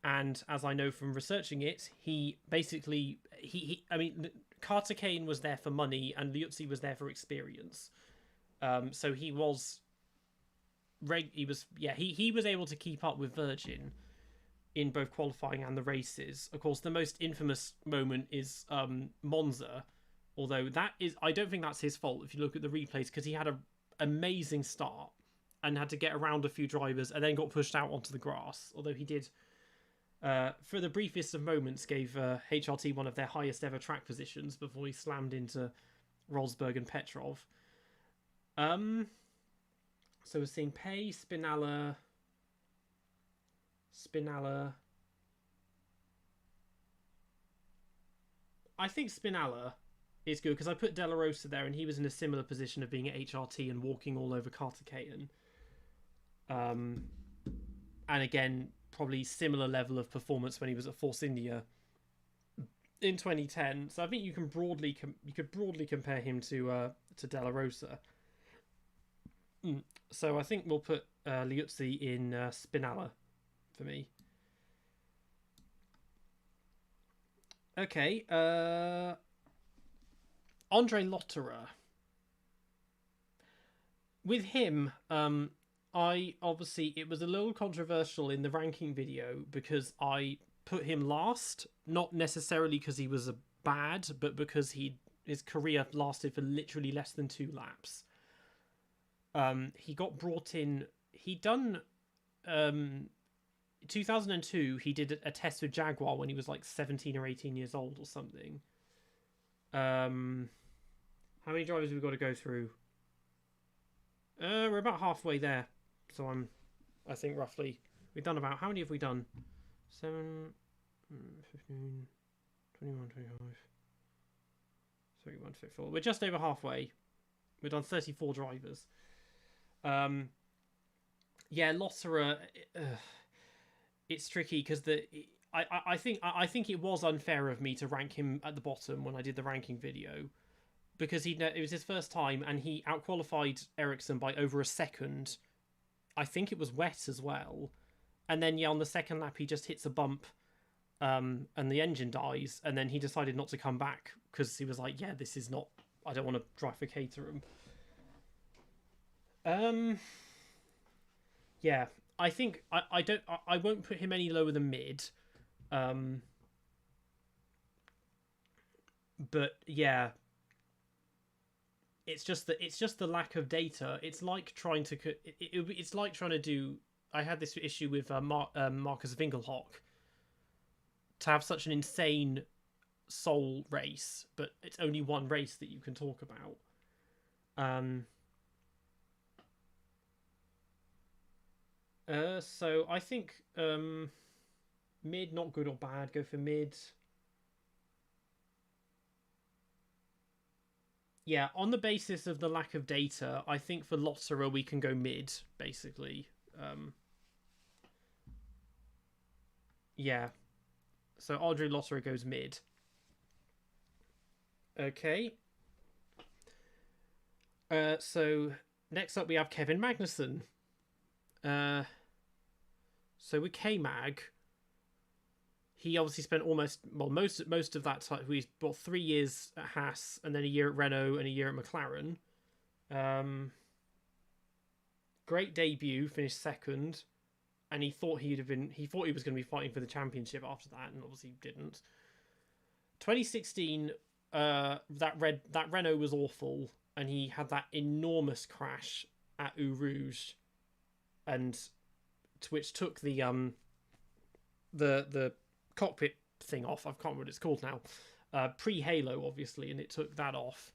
and as I know from researching it, he basically Karthikeyan was there for money and Liuzzi was there for experience. So he was able to keep up with Virgin in both qualifying and the races. Of course, the most infamous moment is Monza, although I don't think that's his fault if you look at the replays, because he had an amazing start and had to get around a few drivers and then got pushed out onto the grass, although he did for the briefest of moments gave HRT one of their highest ever track positions before he slammed into Rosberg and Petrov. So we're seeing Pay, Spinella. I think Spinella is good because I put De La Rosa there and he was in a similar position of being at HRT and walking all over Karthikeyan. And again, probably similar level of performance when he was at Force India in 2010. So I think you could broadly compare him to De La Rosa. So I think we'll put Liuzzi in Spinella for me. Okay. André Lotterer. With him, I obviously, it was a little controversial in the ranking video because I put him last, not necessarily because he was a bad, but because his career lasted for literally less than 2 laps. He got brought in. He'd done 2002. He did a test with Jaguar when he was like 17 or 18 years old or something. How many drivers have we got to go through? We're about halfway there, so I think roughly we've done about, how many have we done? 7, 15, 21, 25, 31, 54. We're just over halfway. We've done 34 drivers. Yeah, Lotterer, it's tricky because I think it was unfair of me to rank him at the bottom when I did the ranking video, because it was his first time and he outqualified Ericsson by over a second. I think it was wet as well, and then on the second lap he just hits a bump, and the engine dies, and then he decided not to come back because he was like, yeah, this is not, I don't want to drive for Caterham. Yeah, I think I won't put him any lower than mid. But yeah, it's just the lack of data. It's like trying to it's like trying to do. I had this issue with Marcus Winkelhock, to have such an insane sole race, but it's only one race that you can talk about. So I think mid, not good or bad. Go for mid. Yeah, on the basis of the lack of data, I think for Lotterer we can go mid, basically. Yeah. So André Lotterer goes mid. Okay. So next up we have Kevin Magnussen. So with K-Mag, he obviously spent most of that time. He's got 3 years at Haas, and then a year at Renault, and a year at McLaren. Great debut, finished second, and he thought he was going to be fighting for the championship after that, and obviously didn't. 2016, that Renault was awful, and he had that enormous crash at Eau Rouge, and which took the cockpit thing off. I can't remember what it's called now. Pre-Halo, obviously, and it took that off.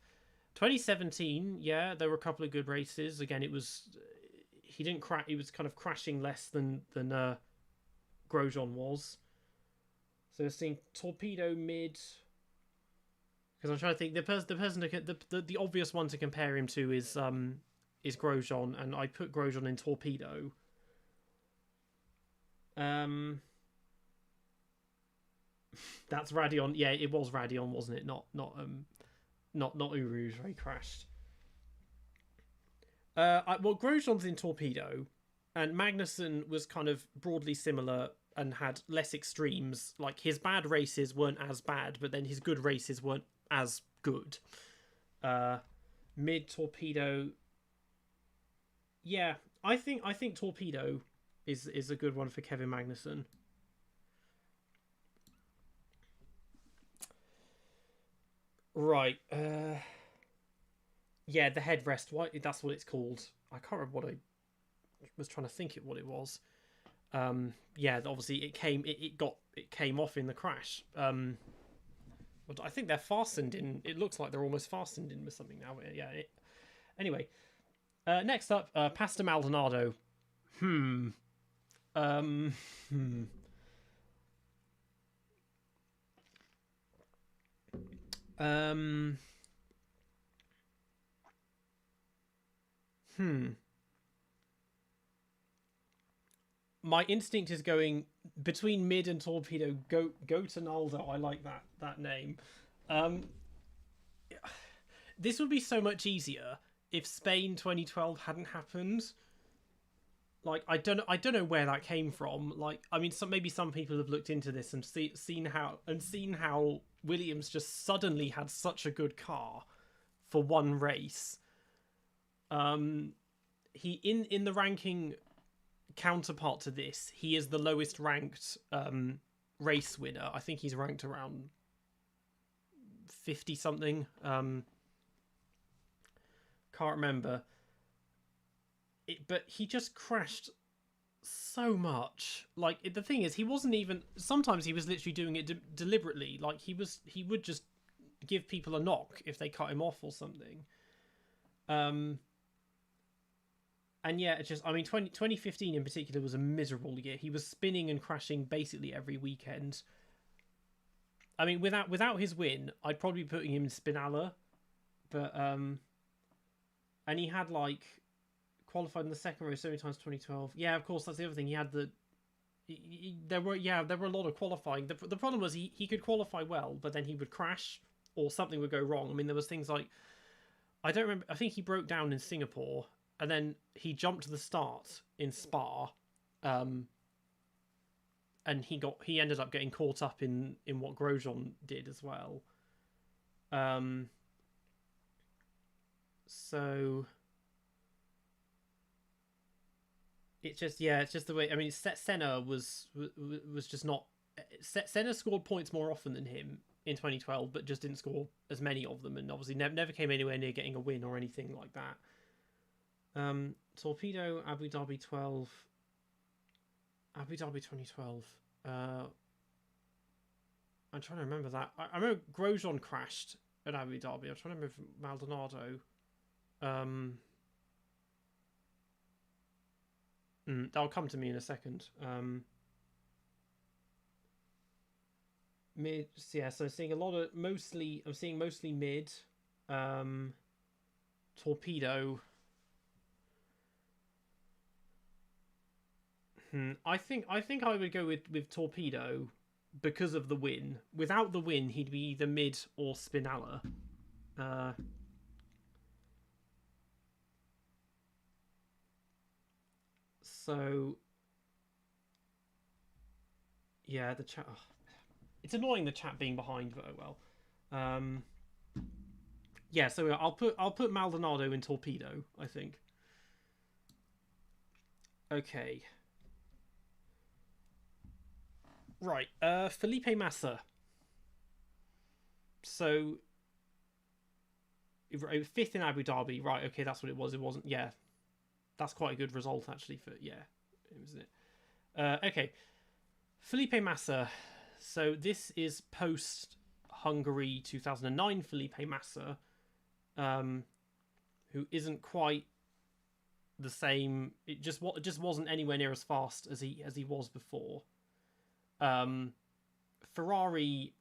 2017, yeah, there were a couple of good races. Again, he didn't crash. He was kind of crashing less than Grosjean was. So we're seeing Torpedo mid. Because I'm trying to think, the obvious one to compare him to is Grosjean, and I put Grosjean in Torpedo. That's Radion. Yeah, it was Radion, wasn't it? Not Eau Rouge where he crashed. Well, Grosjean's in Torpedo, and Magnussen was kind of broadly similar and had less extremes. Like, his bad races weren't as bad, but then his good races weren't as good. Mid Torpedo. Yeah, I think Torpedo is a good one for Kevin Magnussen. Right. Yeah, the headrest. That's what it's called. I can't remember what I was trying to think what it was. Yeah, obviously it came off in the crash. But I think they're fastened in. It looks like they're almost fastened in with something now. Yeah. Anyway, next up, Pastor Maldonado. My instinct is going between mid and Torpedo. Go to Naldo. I like that name. This would be so much easier if Spain 2012 hadn't happened. Like, I don't know where that came from. Like, I mean, maybe some people have looked into this and seen how Williams just suddenly had such a good car, for one race. He in the ranking counterpart to this, he is the lowest ranked race winner. I think he's ranked around 50 something. Can't remember. But he just crashed so much. Like, the thing is, he wasn't even... Sometimes he was literally doing it deliberately. Like, he would just give people a knock if they cut him off or something. And yeah, it's just... I mean, 2015 in particular was a miserable year. He was spinning and crashing basically every weekend. I mean, without his win, I'd probably be putting him in Spinala. But, and he had, like... qualified in the second race so many times 2012. Yeah, of course, that's the other thing. He had there were a lot of qualifying. The problem was he could qualify well, but then he would crash or something would go wrong. I mean, there was things like, I don't remember, I think he broke down in Singapore and then he jumped to the start in Spa, and he ended up getting caught up in what Grosjean did as well. So it's just the way. I mean, Senna was just not. Senna scored points more often than him in 2012, but just didn't score as many of them, and obviously never came anywhere near getting a win or anything like that. Torpedo, Abu Dhabi 12, Abu Dhabi 2012. I'm trying to remember that. I remember Grosjean crashed at Abu Dhabi. I'm trying to remember if Maldonado. That'll come to me in a second. Mid, yeah. So seeing a lot of I'm seeing mostly mid. Torpedo. I think I would go with Torpedo because of the win. Without the win, he'd be either mid or Spinala. So yeah, the chat. Oh, it's annoying the chat being behind, but oh well. Yeah, so I'll put Maldonado in Torpedo, I think. Okay. Right, Felipe Massa. So, fifth in Abu Dhabi. Right, okay, that's what it was. It wasn't, yeah. That's quite a good result, actually, for, yeah. It was it. Okay. Felipe Massa. So, this is post-Hungary 2009 Felipe Massa, who isn't quite the same. It just wasn't anywhere near as fast as he was before. Ferrari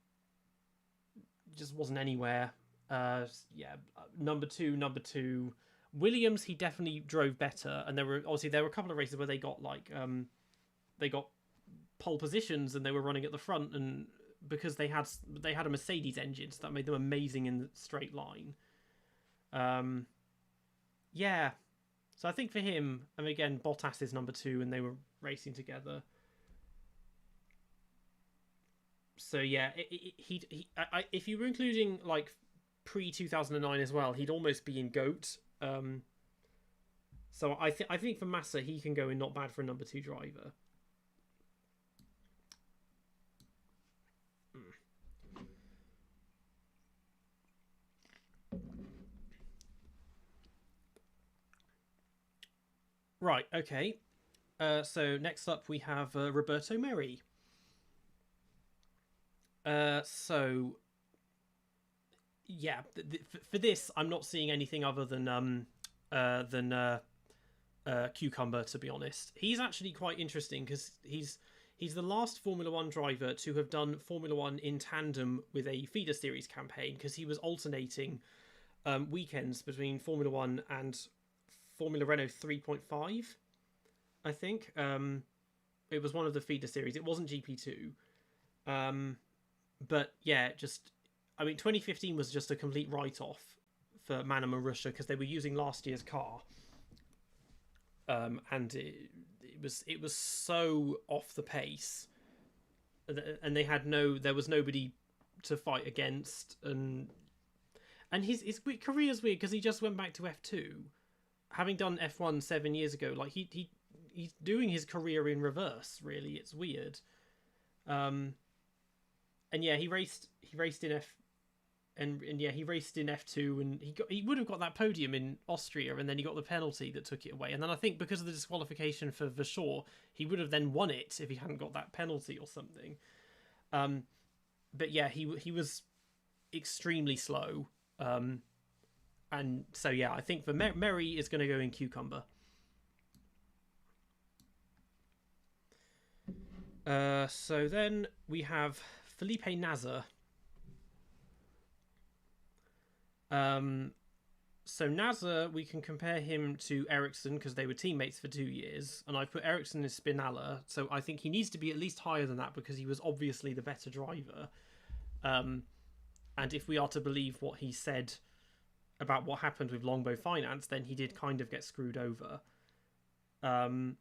just wasn't anywhere. Yeah, number two. Williams, he definitely drove better, and there were a couple of races where they got pole positions and they were running at the front, and because they had a Mercedes engine, so that made them amazing in the straight line. Yeah, so I think for him, and again, Bottas is number two, and they were racing together. So yeah, if you were including like pre-2009 as well, he'd almost be in GOAT. So I think for Massa, he can go in not bad for a number two driver. Right, okay. So next up we have Roberto Merhi. So yeah, for this, I'm not seeing anything other than Cucumber, to be honest. He's actually quite interesting because he's the last Formula One driver to have done Formula One in tandem with a feeder series campaign, because he was alternating weekends between Formula One and Formula Renault 3.5, I think. It was one of the feeder series. It wasn't GP2. But yeah, 2015 was just a complete write-off for Manor Marussia because they were using last year's car. And it was so off the pace, and there was nobody to fight against, and And his career's weird because he just went back to F2, having done F1 7 years ago. Like he's doing his career in reverse. Really, it's weird. And yeah, he raced in he raced in F2, and he would have got that podium in Austria, and then he got the penalty that took it away. And then I think because of the disqualification for Vasseur, he would have then won it if he hadn't got that penalty or something. But yeah, he was extremely slow. And so yeah, I think for Merhi is going to go in cucumber. So then we have Felipe Nasr. So Nasr, we can compare him to Ericsson because they were teammates for 2 years, and I put Ericsson as Spinella, so I think he needs to be at least higher than that because he was obviously the better driver. And if we are to believe what he said about what happened with Longbow Finance, then he did kind of get screwed over. But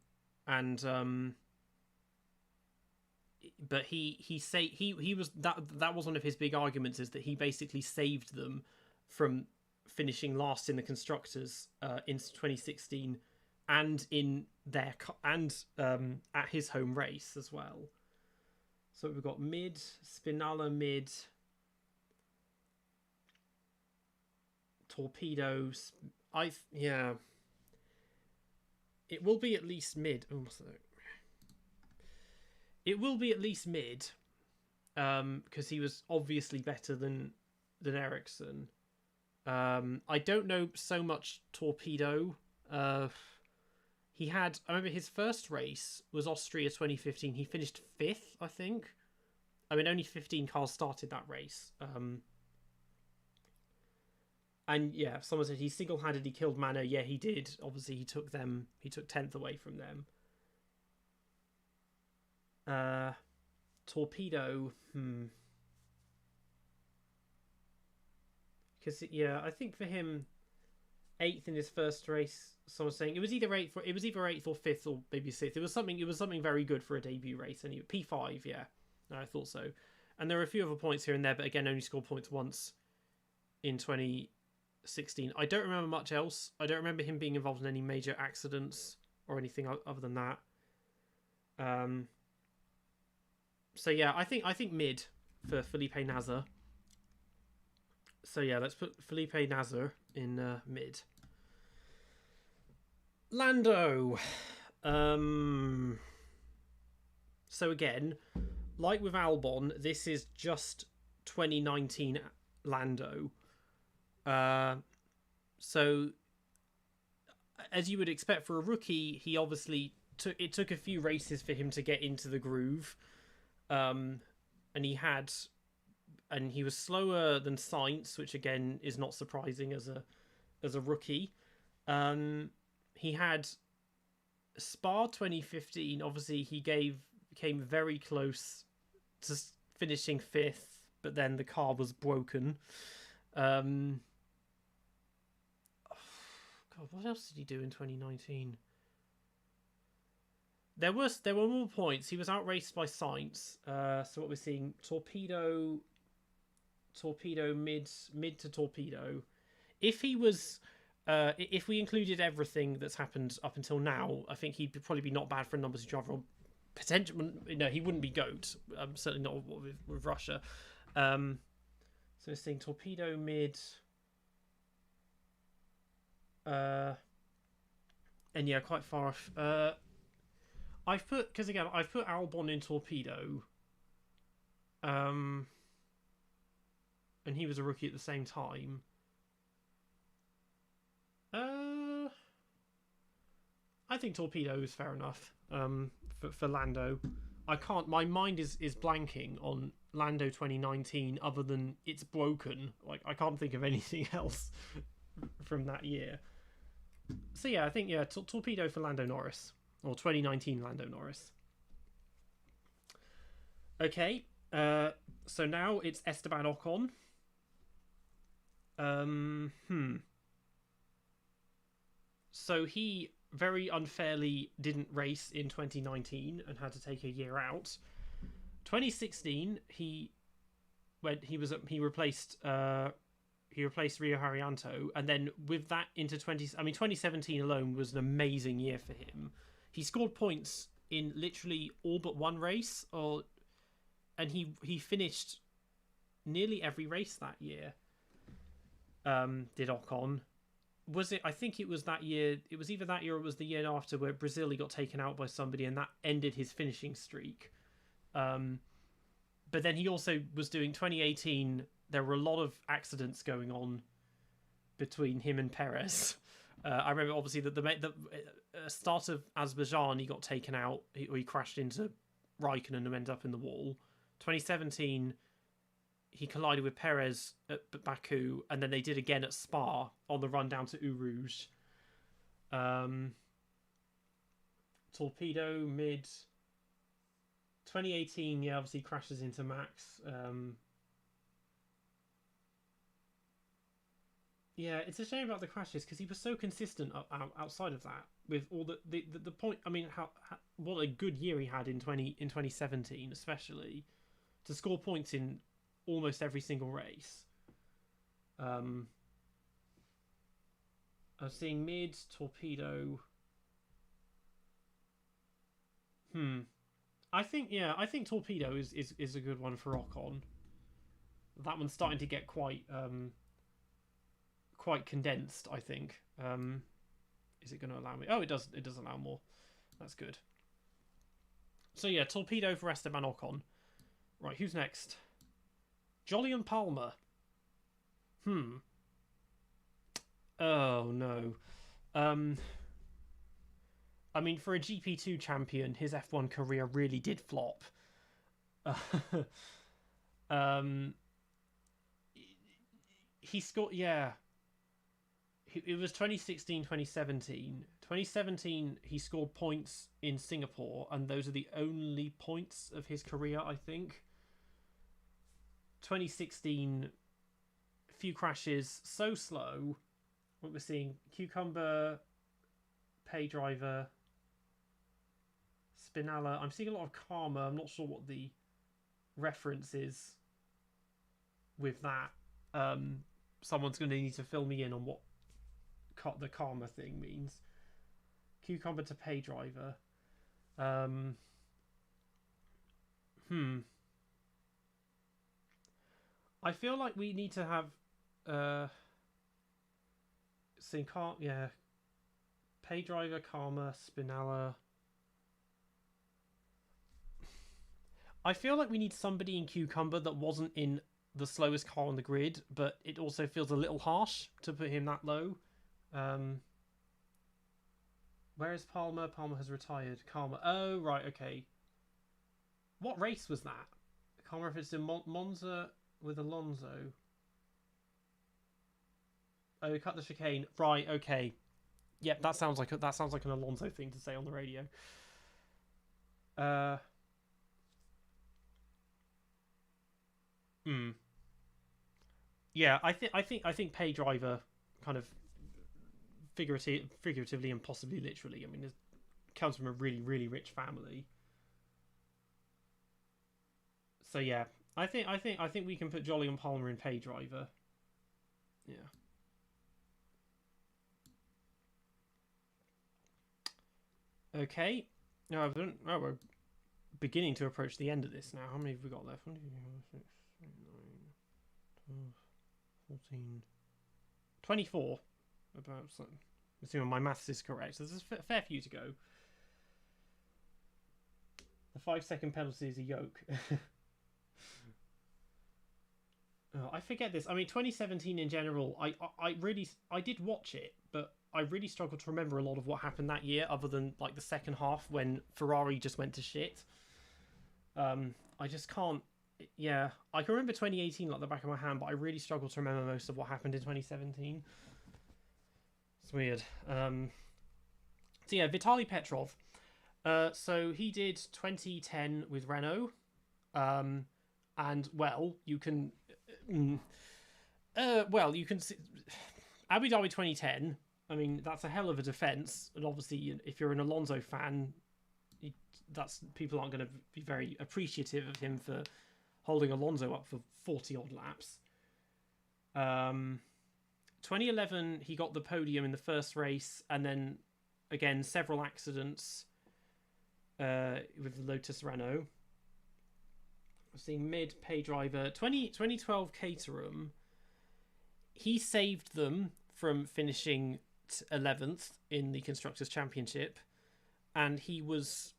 he was that was one of his big arguments, is that he basically saved them from finishing last in the constructors in 2016 and in their at his home race as well. So we've got mid, Spinella mid, Torpedoes. It will be at least mid. It will be at least mid, because he was obviously better than Ericsson. I don't know so much Torpedo. I remember his first race was Austria 2015. He finished 5th, I think. I mean, only 15 cars started that race. And yeah, someone said he single-handedly killed Mano. Yeah, he did. Obviously, he took 10th away from them. Torpedo, because yeah, I think for him, 8th in his first race. Someone saying it was either 8th or 5th or maybe 6th. It was something very good for a debut race. And P5, yeah, I thought so. And there are a few other points here and there, but again, only scored points once in 2016. I don't remember much else. I don't remember him being involved in any major accidents or anything other than that. So yeah, I think mid for Felipe Nasr. So yeah, let's put Felipe Nasr in mid. Lando. So again, like with Albon, this is just 2019 Lando. So as you would expect for a rookie, he obviously took a few races for him to get into the groove. And he was slower than Sainz, which again is not surprising as a rookie. He had Spa 2015. Obviously, he came very close to finishing 5th, but then the car was broken. God, what else did he do in 2019? There were more points. He was outraced by Sainz. So what we're seeing, Torpedo, mid to Torpedo. If he was, if we included everything that's happened up until now, I think he'd probably be not bad for a number 2 driver. Potential, no, he wouldn't be GOAT. Certainly not with Russia. So we're seeing Torpedo mid. And yeah, quite far off. I've put Albon in Torpedo. And he was a rookie at the same time. I think Torpedo is fair enough. For Lando, my mind is blanking on Lando 2019 other than it's broken. Like, I can't think of anything else from that year. So yeah, I think Torpedo for Lando Norris, or 2019 Lando Norris. Okay, so now it's Esteban Ocon. So he very unfairly didn't race in 2019 and had to take a year out. 2016, he replaced He replaced Rio Haryanto, and then with that into 2017 alone was an amazing year for him. He scored points in literally all but one race, and he finished nearly every race that year. Did Ocon? Was it? I think it was that year. It was either that year or it was the year after, where Brazil he got taken out by somebody, and that ended his finishing streak. But then he also was doing 2018. There were a lot of accidents going on between him and Perez. I remember obviously that the start of Azerbaijan he got taken out. He crashed into Raikkonen and ended up in the wall. 2017 he collided with Perez at Baku, and then they did again at Spa on the run down to Eau Rouge. Torpedo mid 2018, yeah, obviously crashes into Max. Yeah, it's a shame about the crashes because he was so consistent outside of that with all the point. I mean, what a good year he had in 2017, especially to score points in almost every single race. I was seeing mid torpedo. I think torpedo is a good one for Ocon. That one's starting to get quite condensed, I think. Is it going to allow me? Oh, it does. It does allow more. That's good. So yeah, torpedo for Esteban Ocon. Right, who's next? Jolyon Palmer. Oh no. I mean, for a GP2 champion, his F1 career really did flop. He scored, yeah. It was 2016, 2017. 2017, he scored points in Singapore, and those are the only points of his career, I think. 2016, few crashes, so slow. What we're seeing, Cucumber, Pay Driver, Spinella. I'm seeing a lot of Karma. I'm not sure what the reference is with that. Someone's going to need to fill me in on what the Karma thing means. Cucumber to Pay Driver. I feel like we need to have Pay Driver, Karma, Spinella. I feel like we need somebody in Cucumber that wasn't in the slowest car on the grid, but it also feels a little harsh to put him that low. Where is Palmer? Palmer has retired. Karma. Oh, right, okay. What race was that? I can't remember if it's in Monza with Alonso. Oh, cut the chicane. Right, okay. Yep, that sounds like an Alonso thing to say on the radio. Yeah, I think Pay Driver kind of figuratively and possibly literally. I mean, it comes from a really, really rich family. So yeah, I think we can put Jolyon Palmer in Pay Driver. Yeah. Okay. No, we're beginning to approach the end of this now. How many have we got left? 1, 2, 3, 4, 6, 9, 12, 14, 24. About, assuming my maths is correct. So there's a fair few to go. The 5-second penalty is a yoke. I forget this. I mean, 2017 in general, I did watch it, but I really struggled to remember a lot of what happened that year, other than like the second half when Ferrari just went to shit. I just can't. Yeah, I can remember 2018 like the back of my hand, but I really struggle to remember most of what happened in 2017. It's weird. So yeah, Vitaly Petrov. So he did 2010 with Renault. And well, you can see Abu Dhabi 2010. I mean, that's a hell of a defense, and obviously, if you're an Alonso fan, people aren't going to be very appreciative of him for holding Alonso up for 40 odd laps. 2011, he got the podium in the first race, and then again several accidents with the Lotus Renault. I'm seeing mid pay driver 2012 Caterham. He saved them from finishing 11th in the Constructors' Championship, and he was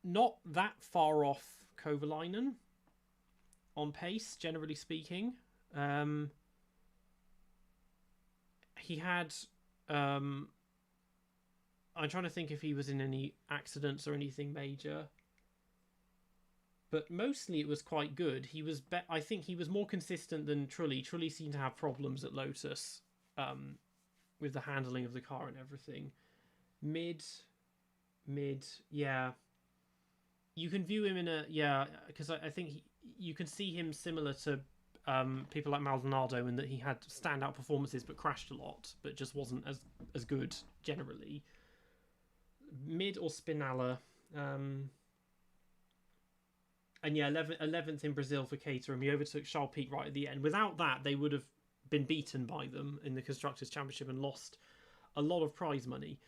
not that far off Kovalainen on pace, generally speaking. He had... I'm trying to think if he was in any accidents or anything major. But mostly it was quite good. He was... I think he was more consistent than Trulli. Trulli seemed to have problems at Lotus with the handling of the car and everything. Mid, yeah. You can view him in a... Yeah, because I think you can see him similar to people like Maldonado in that he had standout performances but crashed a lot, but just wasn't as good generally. Mid or Spinella. And yeah, 11th in Brazil for Caterham. He overtook Charles Pic right at the end. Without that, they would have been beaten by them in the Constructors' Championship and lost a lot of prize money.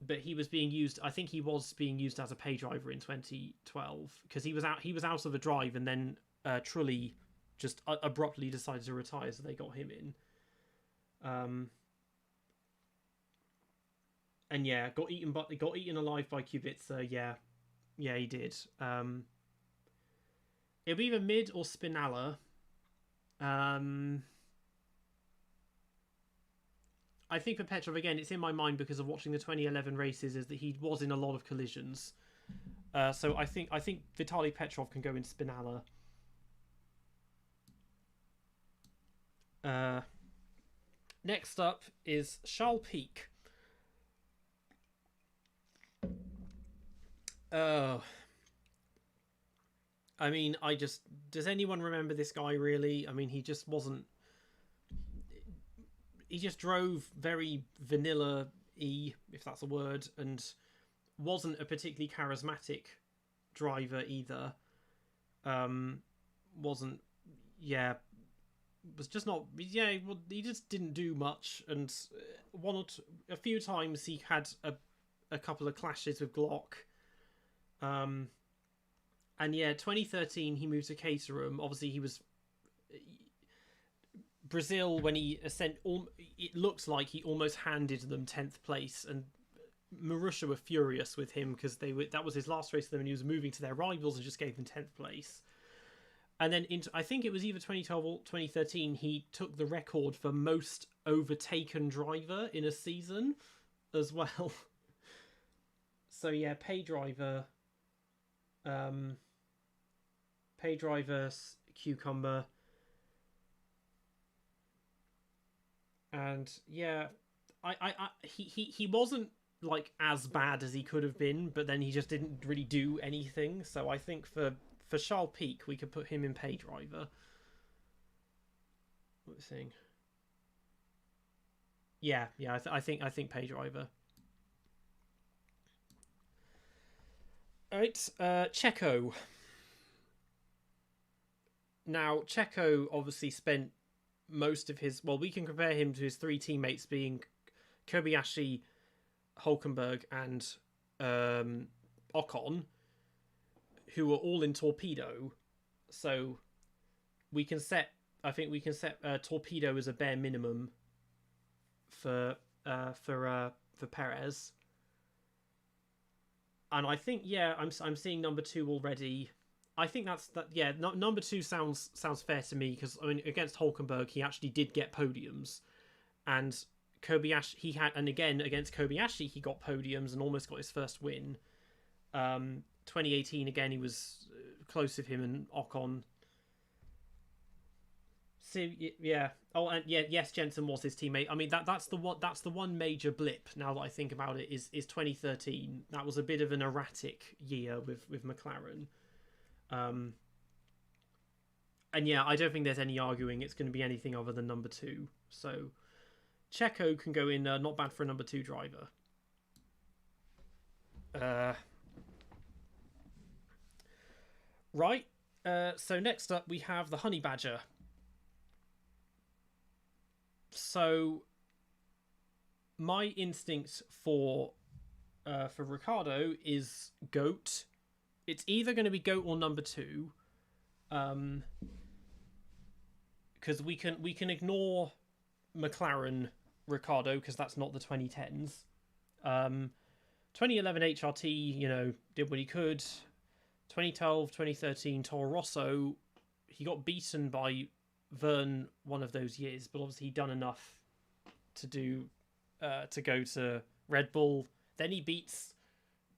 But he was being used... I think he was being used as a pay driver in 2012 because he was out of a drive, and then Trulli just abruptly decided to retire, so they got him in. And yeah, got eaten alive by Kubica. Yeah, he did. It'll be either Mid or Spinella. I think for Petrov, again, it's in my mind because of watching the 2011 races, is that he was in a lot of collisions. So I think Vitaly Petrov can go in Spinella. Next up is Charles Pic. I mean, does anyone remember this guy really? I mean, he just wasn't... He just drove very vanilla-y, if that's a word, and wasn't a particularly charismatic driver either. Was just not... Yeah, well, he just didn't do much, and a few times he had a couple of clashes with Glock. And yeah, 2013 he moved to Caterham. Obviously, he was... Brazil, when he it looks like he almost handed them 10th place, and Marussia were furious with him because that was his last race for them, and he was moving to their rivals and just gave them 10th place. And then I think it was either 2012 or 2013, he took the record for most overtaken driver in a season as well. So yeah, pay driver, Cucumber. And yeah, he wasn't like as bad as he could have been, but then he just didn't really do anything. So I think for Charles Pic, we could put him in pay driver. What was saying? Yeah. I think pay driver. All right, Checo. Now Checo obviously spent most of his... Well, we can compare him to his three teammates being Kobayashi, Hülkenberg, and Ocon, who were all in Torpedo. So I think we can set Torpedo as a bare minimum for Perez. And I think, yeah, I'm seeing number 2 already. I think number 2 sounds fair to me, because I mean, against Hülkenberg he actually did get podiums, and Kobayashi again against Kobayashi he got podiums and almost got his first win. 2018 again he was close with him and Ocon. So yeah. Oh, and yeah, yes, Jenson was his teammate. I mean that's the one major blip, now that I think about it, is 2013. That was a bit of an erratic year with McLaren. And yeah, I don't think there's any arguing it's going to be anything other than number 2. So Checo can go in, not bad for a number 2 driver. Right, So next up we have the Honey Badger. So my instinct for Ricciardo is GOAT. It's either going to be GOAT or number 2. Because we can ignore McLaren Ricciardo because that's not the 2010s. 2011 HRT, did what he could. 2012, 2013 Toro Rosso, he got beaten by Verne one of those years, but obviously he'd done enough to go to Red Bull. Then he beats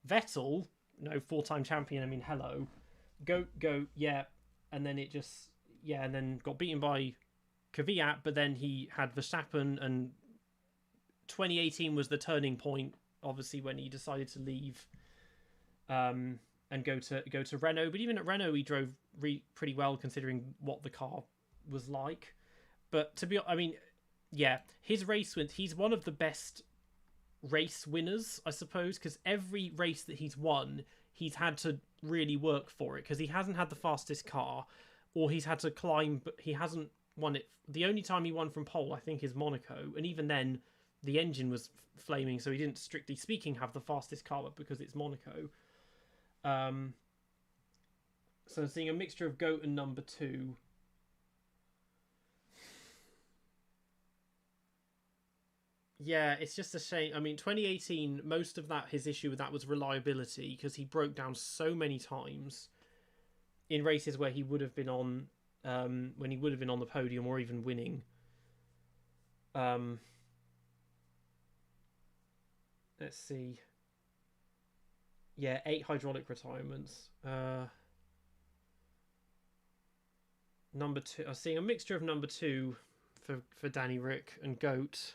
Vettel, 4-time champion. I mean, hello, go, yeah. And then and then got beaten by Kvyat, but then he had Verstappen, and 2018 was the turning point, obviously, when he decided to leave and go to Renault. But even at Renault, he drove pretty well considering what the car was like. But his race wins. He's one of the best race winners, I suppose, because every race that he's won, he's had to really work for it because he hasn't had the fastest car, or he's had to climb, but he hasn't won it. The only time he won from pole, I think, is Monaco, and even then the engine was flaming, so he didn't, strictly speaking, have the fastest car, but because it's Monaco. So I'm seeing a mixture of GOAT and number 2. Yeah, it's just a shame. I mean, 2018, most of that, his issue with that was reliability, because he broke down so many times in races where he would have been on, when he would have been on the podium or even winning. Let's see. Yeah, 8 hydraulic retirements. Number 2. I'm seeing a mixture of number 2 for Danny Rick and GOAT.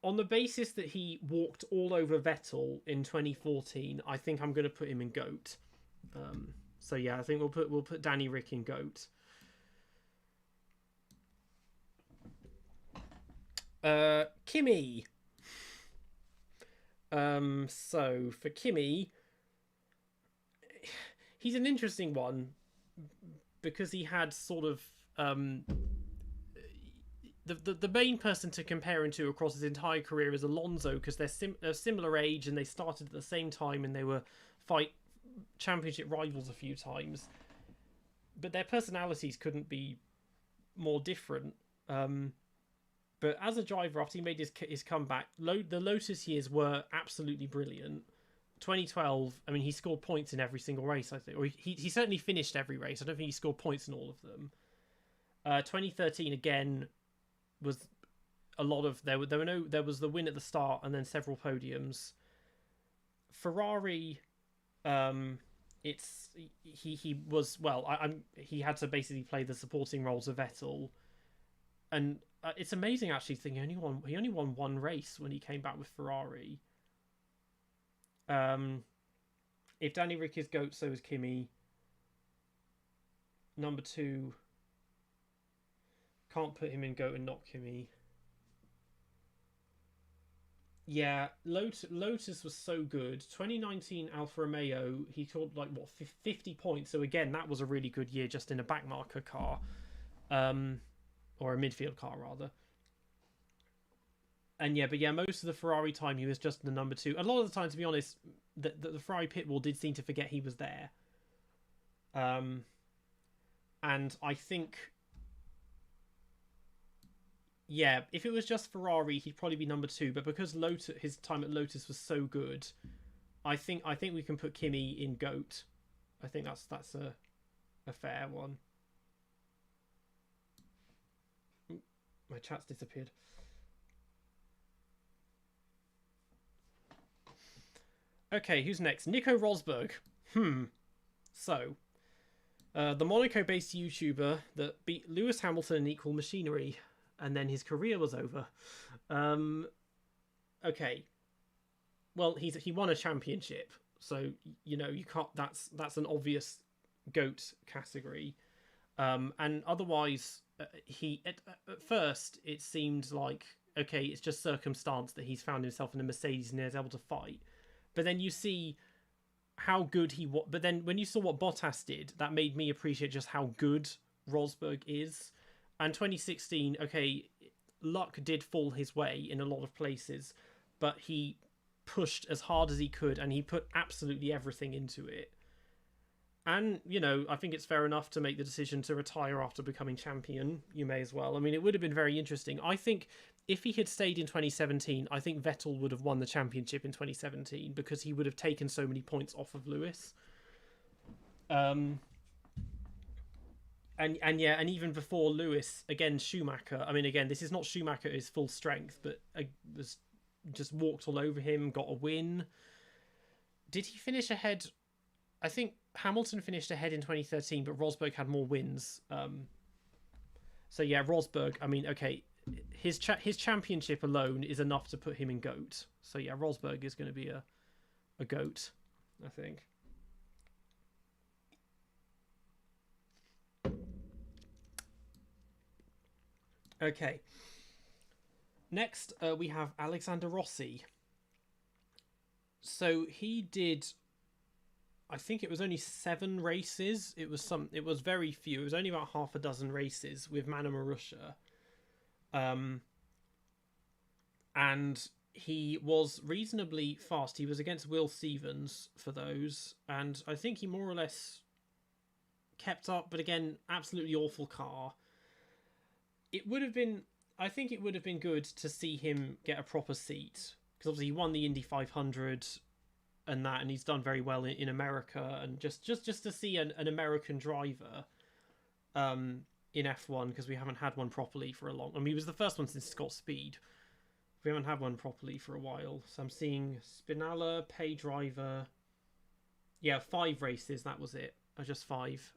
On the basis that he walked all over Vettel in 2014, I think I'm going to put him in GOAT. So yeah, I think we'll put Danny Rick in GOAT. Kimi. So for Kimi, he's an interesting one because he had sort of the main person to compare him to across his entire career is Alonso, because they're similar age and they started at the same time and they were championship rivals a few times, but their personalities couldn't be more different. But as a driver, after he made his comeback, the Lotus years were absolutely brilliant. 2012, I mean, he scored points in every single race, I think. Or he certainly finished every race. I don't think he scored points in all of them. 2013, again, was a lot of... There was the win at the start and then several podiums. Ferrari, he was... Well, he had to basically play the supporting roles of Vettel. And it's amazing, actually, thinking he only won one race when he came back with Ferrari. If Danny Rick is GOAT, so is Kimi. Number 2, can't put him in GOAT and not Kimi. Yeah, Lotus was so good. 2019 Alfa Romeo, he scored 50 points. So again, that was a really good year just in a backmarker car. Or a midfield car, rather. And most of the Ferrari time he was just the number 2. A lot of the time, to be honest, the Ferrari pit wall did seem to forget he was there. And I think, if it was just Ferrari, he'd probably be number 2. But because his time at Lotus was so good, I think we can put Kimi in GOAT. I think that's a fair one. My chat's disappeared. Okay, who's next? Nico Rosberg. So, the Monaco-based YouTuber that beat Lewis Hamilton in equal machinery, and then his career was over. Okay. Well, he won a championship, so you can't. That's an obvious GOAT category. And otherwise, at first it seemed like okay, it's just circumstance that he's found himself in a Mercedes and is able to fight. But then you see how good he was. But then when you saw what Bottas did, that made me appreciate just how good Rosberg is. And 2016, okay, luck did fall his way in a lot of places, but he pushed as hard as he could and he put absolutely everything into it. And, you know, I think it's fair enough to make the decision to retire after becoming champion. You may as well. I mean, it would have been very interesting. I think if he had stayed in 2017, I think Vettel would have won the championship in 2017 because he would have taken so many points off of Lewis. And even before Lewis, again, Schumacher. I mean, again, this is not Schumacher at his full strength, but was just walked all over him, got a win. Did he finish ahead? I think Hamilton finished ahead in 2013, but Rosberg had more wins. So yeah, Rosberg. I mean, okay, his championship alone is enough to put him in GOAT. So yeah, Rosberg is going to be a GOAT, I think. Okay. Next, we have Alexander Rossi. So he did, I think it was only 7 races. It was very few. It was only about half a dozen races with Mana Marussia. And he was reasonably fast. He was against Will Stevens for those, and I think he more or less kept up, but again, absolutely awful car. I think it would have been good to see him get a proper seat, because obviously he won the Indy 500 and that, and he's done very well in America, and just to see an American driver in F1, because we haven't had one properly for a long. I mean, he was the first one since Scott Speed. We haven't had one properly for a while. So I'm seeing Spinella, pay driver. Yeah, 5 races. That was it. Just 5.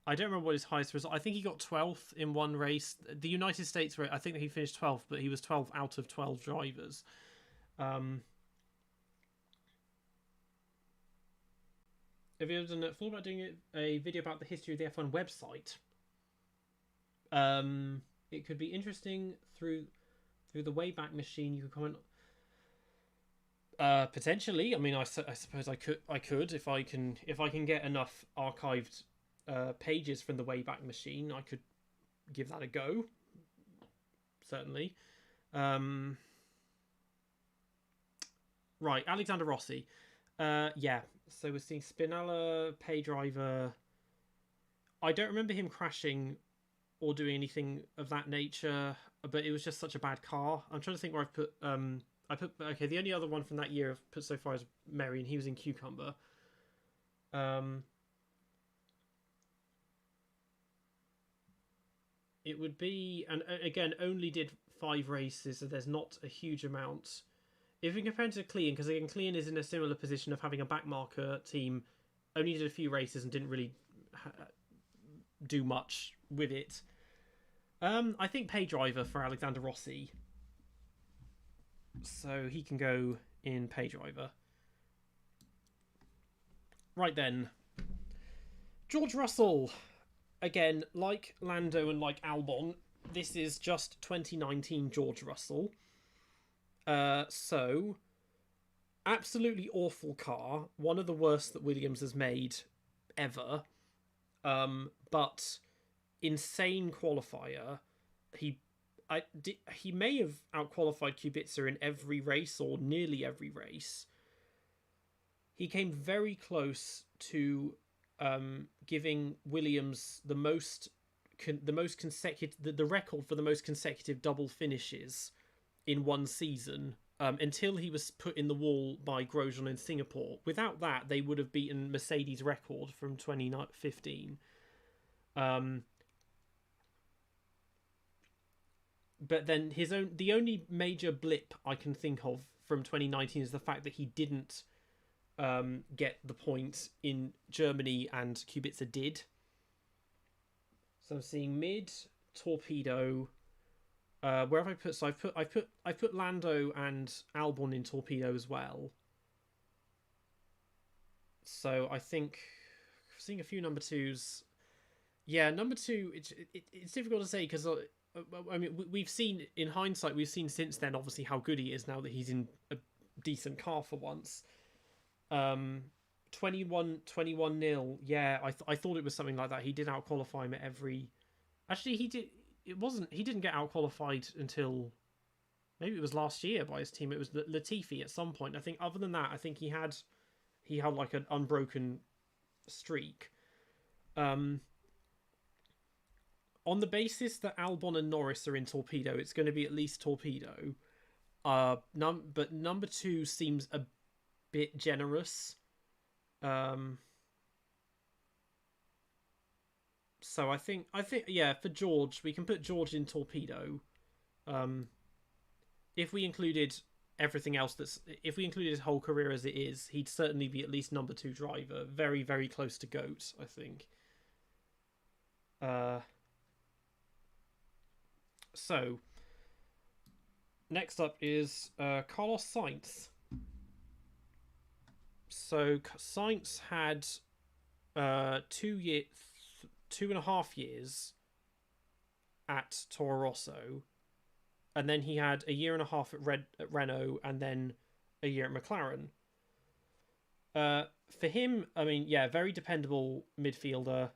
I don't remember what his highest result. I think he got 12th in one race. The United States race, I think he finished 12th, but he was 12th out of 12 drivers. Have you ever thought about doing a video about the history of the F1 website? It could be interesting through the Wayback Machine. You could comment. Potentially. I mean, I suppose I could if I can get enough archived pages from the Wayback Machine. I could give that a go. Certainly. Right, Alexander Rossi. Yeah. So we're seeing Spinella, pay driver. I don't remember him crashing or doing anything of that nature, but it was just such a bad car. I'm trying to think where I've put. Okay, the only other one from that year I've put so far is Merhi, and he was in Cucumber. It would be, and again, only did 5 races, so there's not a huge amount. If we compare it to Clean, because again, Clean is in a similar position of having a backmarker team, only did a few races and didn't really do much with it. I think pay driver for Alexander Rossi. So he can go in pay driver. Right then. George Russell. Again, like Lando and like Albon, this is just 2019 George Russell. So, absolutely awful car. One of the worst that Williams has made ever. But insane qualifier. He may have outqualified Kubica in every race or nearly every race. He came very close to giving Williams the record for the most consecutive double finishes in one season, until he was put in the wall by Grosjean in Singapore. Without that, they would have beaten Mercedes' record from 2015. But then the only major blip I can think of from 2019 is the fact that he didn't get the point in Germany and Kubica did. So I'm seeing mid, torpedo. Where have I put? So I've put Lando and Albon in torpedo as well. So I think seeing a few number 2s. Yeah, number 2. It's difficult to say because I mean, we've seen in hindsight, we've seen since then, obviously, how good he is now that he's in a decent car for once. 21 nil. Yeah, I thought it was something like that. He did out qualify him at every. Actually, he did. It wasn't. He didn't get out qualified until maybe it was last year by his team. It was Latifi at some point. I think. Other than that, I think he had like an unbroken streak. On the basis that Albon and Norris are in Torpedo, it's going to be at least Torpedo. But number 2 seems a bit generous. So I think yeah, for George, we can put George in Torpedo. If we included everything else if we included his whole career as it is, he'd certainly be at least number 2 driver, very very close to GOAT, I think. So next up is Carlos Sainz. So Sainz had 2.5 years at Toro Rosso, and then he had a year and a half at Renault, and then a year at McLaren. For him, I mean, yeah, very dependable midfielder.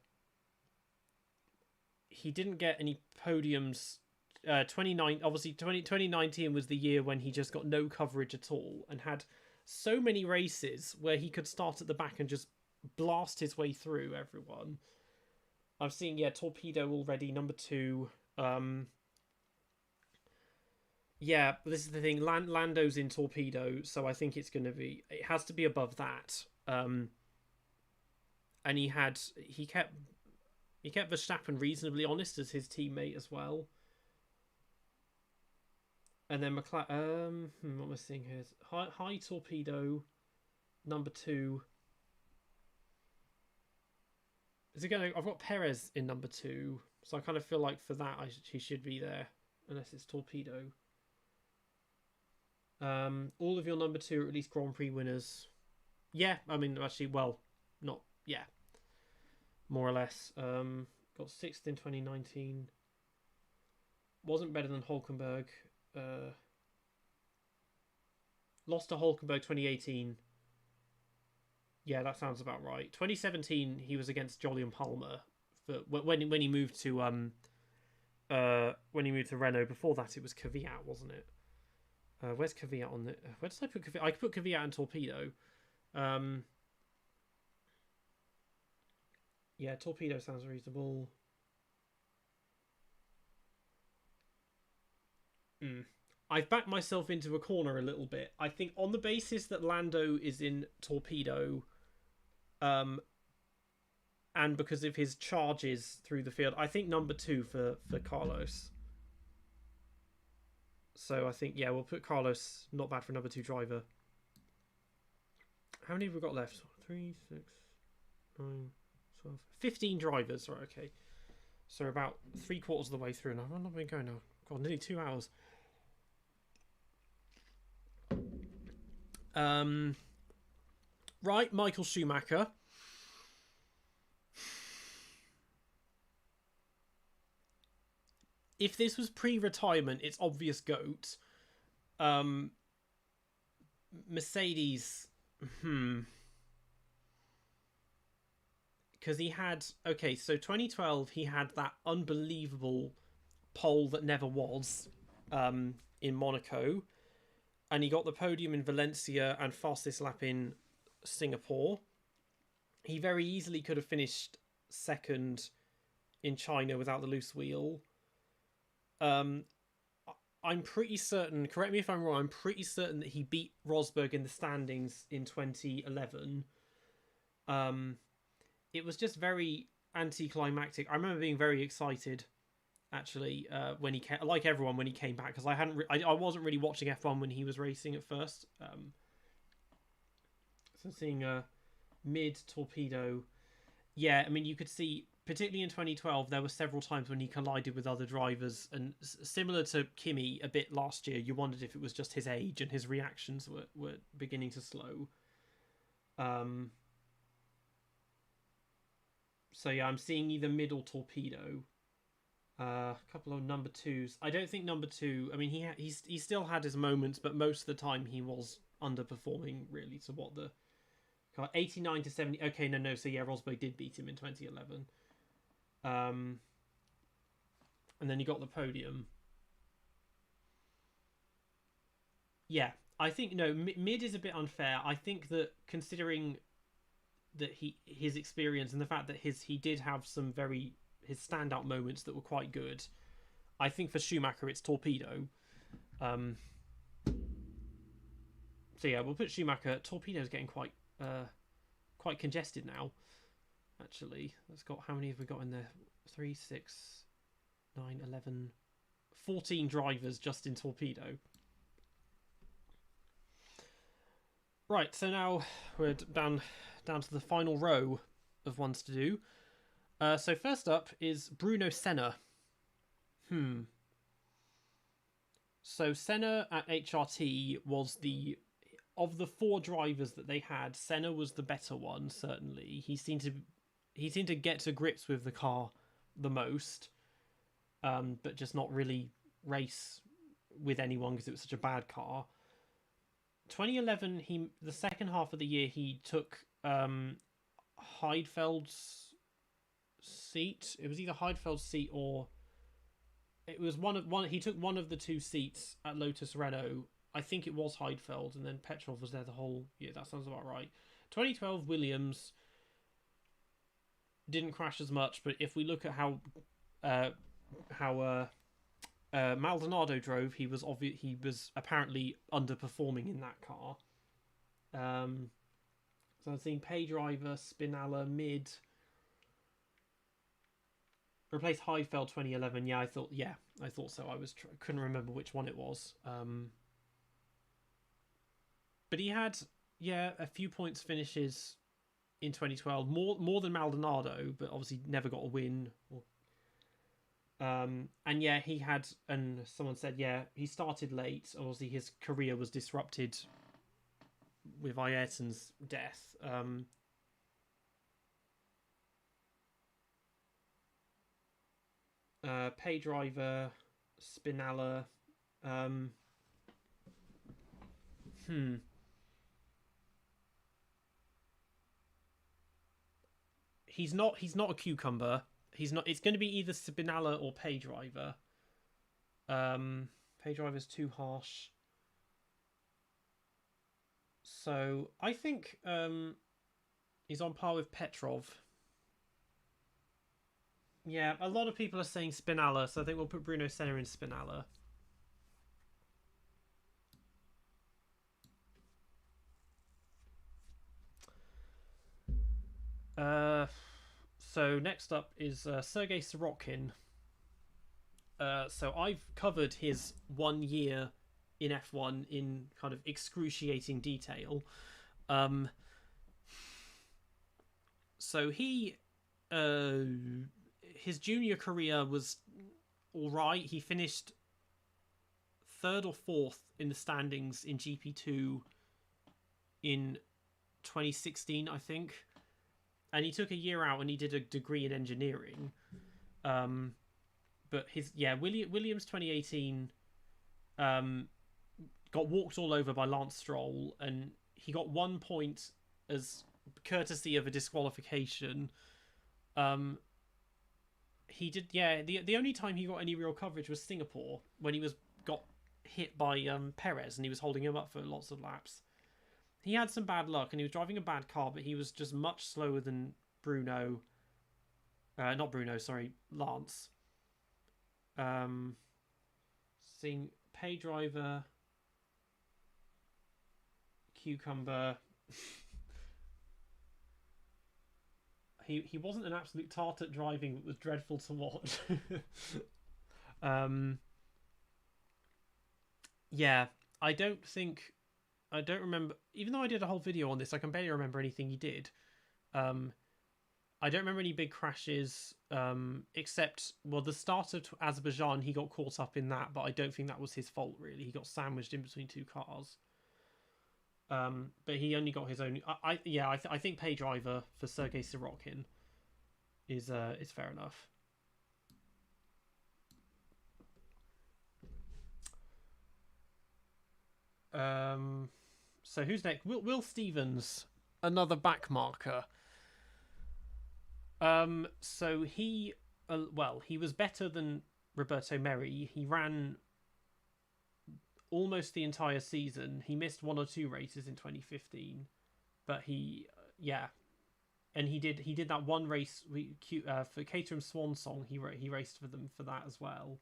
He didn't get any podiums. 2019 was the year when he just got no coverage at all and had so many races where he could start at the back and just blast his way through everyone. I'm seeing, yeah, Torpedo already, number 2. Yeah, but this is the thing. Lando's in Torpedo, so I think it has to be above that. And he kept Verstappen reasonably honest as his teammate as well. And then McLaren. What am I seeing here? High Torpedo, number 2. Is it going? I've got Perez in number 2, so I kind of feel like for that he should be there, unless it's Torpedo. All of your number 2 are at least Grand Prix winners. Yeah, I mean, actually, well, not yeah, more or less. Got 6th in 2019. Wasn't better than Hülkenberg. Lost to Hülkenberg 2018. Yeah, that sounds about right. 2017, he was against Jolyon Palmer for when he moved to Renault. Before that, it was Kvyat, wasn't it? Where's Kvyat on the? Where did I put Kvyat? I could put Kvyat in Torpedo. Yeah, Torpedo sounds reasonable. I've backed myself into a corner a little bit. I think on the basis that Lando is in Torpedo, and because of his charges through the field, I think number 2 for Carlos. So I think, yeah, we'll put Carlos, not bad for number 2 driver. How many have we got left? 3, 6, 9, 12, 15 drivers. Right, okay. So about 3/4 of the way through. Now, I've not been going now. God, nearly 2 hours. Right, Michael Schumacher. If this was pre-retirement, it's obvious GOAT. Mercedes, because he had, okay, so 2012 he had that unbelievable pole that never was in Monaco, and he got the podium in Valencia and fastest lap in Singapore. He very easily could have finished 2nd in China without the loose wheel. I'm pretty certain, correct me if I'm wrong, I'm pretty certain that he beat Rosberg in the standings in 2011. It was just very anticlimactic. I remember being very excited, actually, when he came, like everyone, when he came back, because I wasn't really watching F1 when he was racing at first. So seeing mid Torpedo, yeah, I mean, you could see, particularly in 2012, there were several times when he collided with other drivers, and similar to Kimi a bit last year, you wondered if it was just his age and his reactions were beginning to slow. So yeah, I'm seeing either mid or Torpedo. A couple of number twos. I don't think number two. I mean, he still had his moments, but most of the time he was underperforming really to what the 89 to 70. Okay, no. So yeah, Rosberg did beat him in 2011. And then he got the podium. Yeah, I think no. Mid is a bit unfair. I think that considering that his experience and the fact that he did have some his standout moments that were quite good. I think for Schumacher it's Torpedo. So yeah, we'll put Schumacher. Torpedo's getting quite congested now. Actually, it's got, how many have we got in there? 3, 6, 9, 11, 14 drivers just in Torpedo. Right, so now we're down to the final row of ones to do. So first up is Bruno Senna. So Senna at HRT was of the 4 drivers that they had, Senna was the better one, certainly. He seemed to get to grips with the car the most, but just not really race with anyone because it was such a bad car. 2011, the second half of the year, he took Heidfeld's seat. It was either Heidfeld's seat or it was one. He took one of the 2 seats at Lotus Renault. I think it was Heidfeld, and then Petrov was there the whole year. That sounds about right. 2012 Williams didn't crash as much, but if we look at how Maldonado drove, he was apparently underperforming in that car. So I've seen pay driver, Spinella, mid. Replaced Heidfeld 2011. Yeah, I thought so. I couldn't remember which one it was. But he had a few points finishes in 2012, more than Maldonado, but obviously never got a win. And yeah, he had, and someone said, he started late. Obviously, his career was disrupted with Ayrton's death. Pay driver, Spinella. He's not a cucumber. He's not. It's going to be either Spinella or pay driver. Pay driver's too harsh. So I think he's on par with Petrov. Yeah, a lot of people are saying Spinella, so I think we'll put Bruno Senna in Spinella. So next up is Sergei Sorokin. So I've covered his 1 year in F1 in kind of excruciating detail. So his junior career was all right. He finished 3rd or 4th in the standings in GP2 in 2016, I think. And he took a year out and he did a degree in engineering. But Williams 2018 got walked all over by Lance Stroll, and he got 1 point as courtesy of a disqualification. He did, the only time he got any real coverage was Singapore, when he got hit by Perez and he was holding him up for lots of laps. He had some bad luck and he was driving a bad car, but he was just much slower than Lance. Seeing pay driver, cucumber. He wasn't an absolute tart at driving, but was dreadful to watch. I don't remember, even though I did a whole video on this, I can barely remember anything he did. I don't remember any big crashes, except, the start of Azerbaijan, he got caught up in that, but I don't think that was his fault, really. He got sandwiched in between 2 cars. But he only got his own. I think pay driver for Sergei Sorokin is fair enough. So who's next? Will Stevens, another back marker. So he was better than Roberto Merhi. He ran almost the entire season. He missed one or two races in 2015, but and he did that one race for Caterham Swan Song. He raced for them for that as well.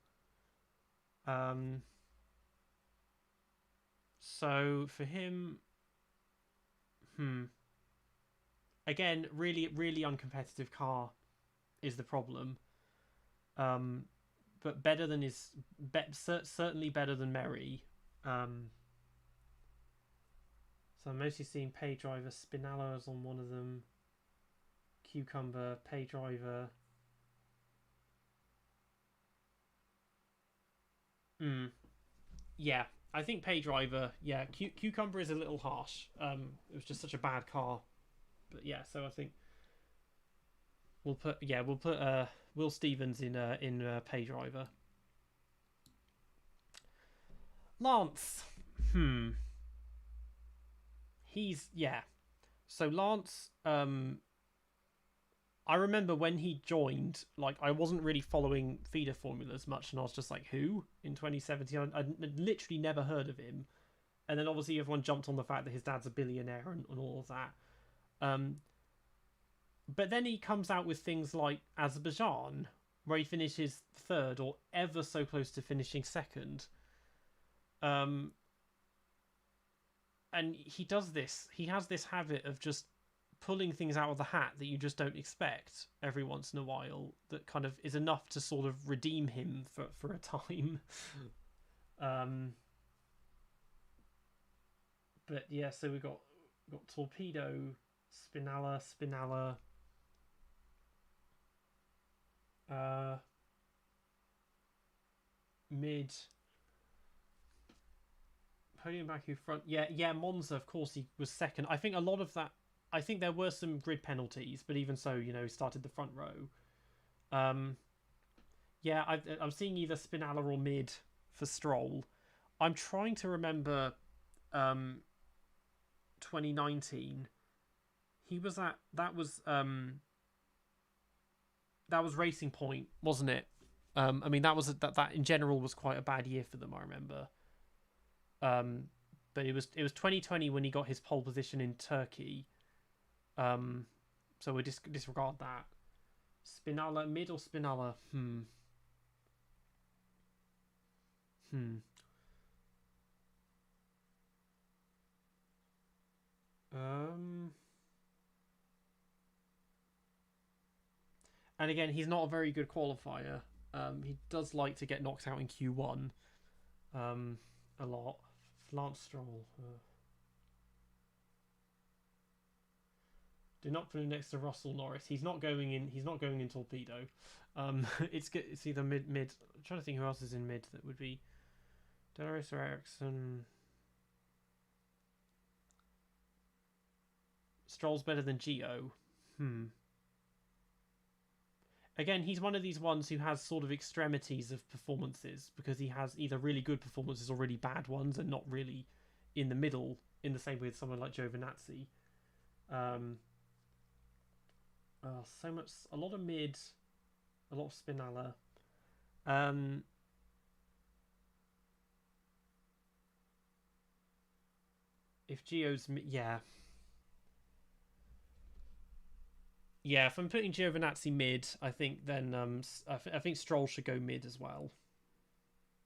So for him, again, really really uncompetitive car is the problem. But better than certainly better than Merhi. So I'm mostly seeing pay driver. Spinella is on one of them. Cucumber, pay driver. Yeah, I think pay driver. Yeah, Cucumber is a little harsh. It was just such a bad car. But yeah, so I think we'll put Will Stevens in pay driver. Lance. So Lance, I remember when he joined, like, I wasn't really following feeder formulas much, and I was just like, who? In 2017, I'd literally never heard of him. And then obviously everyone jumped on the fact that his dad's a billionaire and all of that. But then he comes out with things like Azerbaijan, where he finishes third or ever so close to finishing second. And he does this. He has this habit of just pulling things out of the hat that you just don't expect every once in a while, that kind of is enough to sort of redeem him for a time. But yeah, so we got Torpedo, Spinella, mid, podium Baku front. Yeah, Monza, of course, he was second. I think a lot of that, I think there were some grid penalties, but even so, he started the front row. Yeah, I'm seeing either Spinella or mid for Stroll. I'm trying to remember 2019. He was that was Racing Point, wasn't it? I mean, that in general was quite a bad year for them, I remember. But it was 2020 when he got his pole position in Turkey. So we disregard that. Spinella, mid or Spinella? And again, he's not a very good qualifier. He does like to get knocked out in Q1 a lot. Lance Stroll. Do not put him next to Russell Norris. He's not going in Torpedo. It's either mid. I'm trying to think who else is in mid that would be Darius or Ericsson. Stroll's better than Gio. Again, he's one of these ones who has sort of extremities of performances, because he has either really good performances or really bad ones, and not really in the middle, in the same way with someone like Giovinazzi. A lot of mid, a lot of Spinella. If Gio's yeah, if I'm putting Giovinazzi mid, I think then I think Stroll should go mid as well.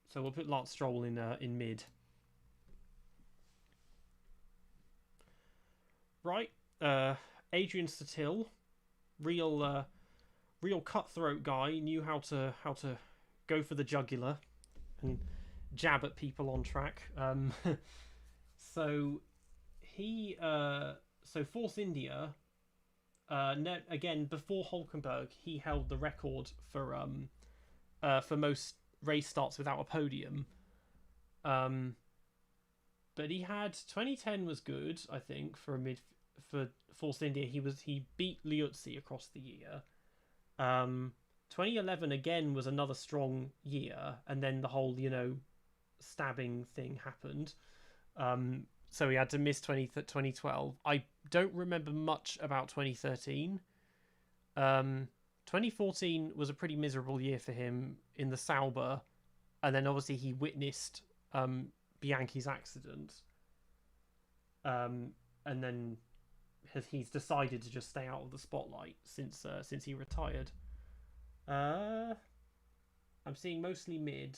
So we'll put Lance Stroll in mid. Right, Adrian Sutil, real cutthroat guy, knew how to go for the jugular and jab at people on track. So Force India. Again, before Hülkenberg, he held the record for most race starts without a podium. But he had 2010 was good, I think, for Force India. He beat Liuzzi across the year. 2011 again was another strong year, and then the whole stabbing thing happened. So he had to miss 2012. I don't remember much about 2013. 2014 was a pretty miserable year for him in the Sauber, and then obviously he witnessed Bianchi's accident, and then he's decided to just stay out of the spotlight since he retired. I'm seeing mostly mid.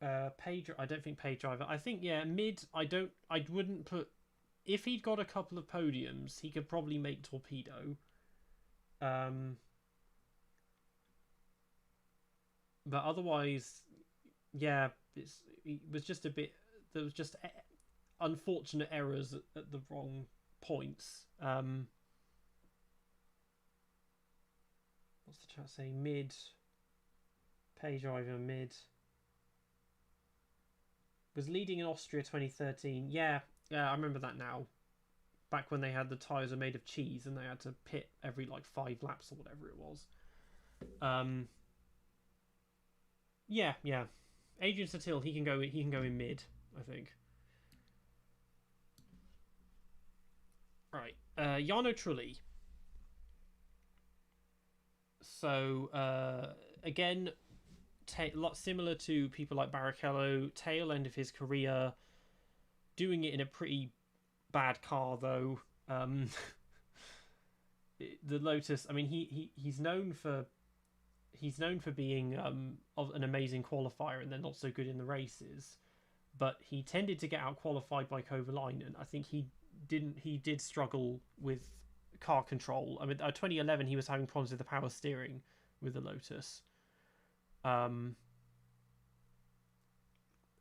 I don't think paid driver. I think mid. I wouldn't put. If he'd got a couple of podiums, he could probably make Torpedo. But otherwise, it was just a bit. There was just unfortunate errors at the wrong points. What's the chat saying? Mid. Pay driver mid. Was leading in Austria 2013. Yeah, I remember that now. Back when they had the tyres are made of cheese and they had to pit every 5 laps or whatever it was. Yeah. Adrian Sutil, he can go in mid, I think. Right. Jarno Trulli. So again, a lot similar to people like Barrichello, tail end of his career, doing it in a pretty bad car though. The Lotus, I mean, he's known for being an amazing qualifier and then not so good in the races, but he tended to get out qualified by Kovalainen. I think he did struggle with car control. I mean, 2011 he was having problems with the power steering with the Lotus. And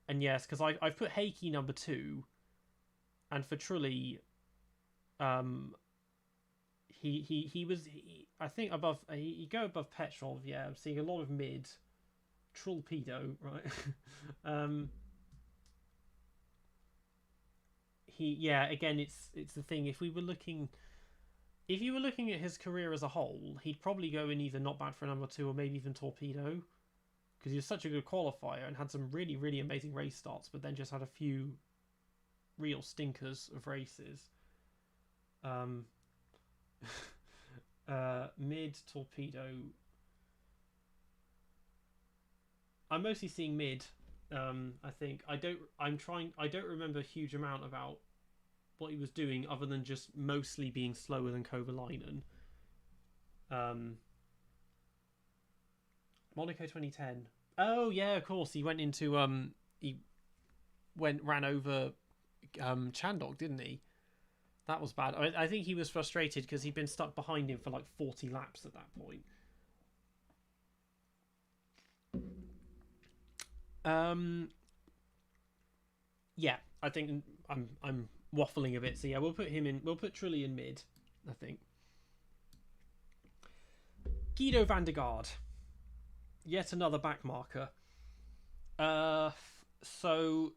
yes, because I've put Heikki number 2, and for Trulli, I think above he go above Petrov. Yeah, I'm seeing a lot of mid. Trollpedo, right? Again, it's the thing. If you were looking at his career as a whole, he'd probably go in either not bad for number 2 or maybe even Torpedo, because he was such a good qualifier and had some really, really amazing race starts, but then just had a few real stinkers of races. Mid Torpedo. I'm mostly seeing mid. I think I don't remember a huge amount about what he was doing other than just mostly being slower than Kovalainen. Monaco 2010. Oh yeah, of course. He went into ran over Chandhok, didn't he? That was bad. I think he was frustrated because he'd been stuck behind him for 40 laps at that point. Yeah, I think I'm waffling a bit. So yeah, we'll put him in. We'll put Trulli in mid, I think. Guido van der Garde. Yet another back marker. So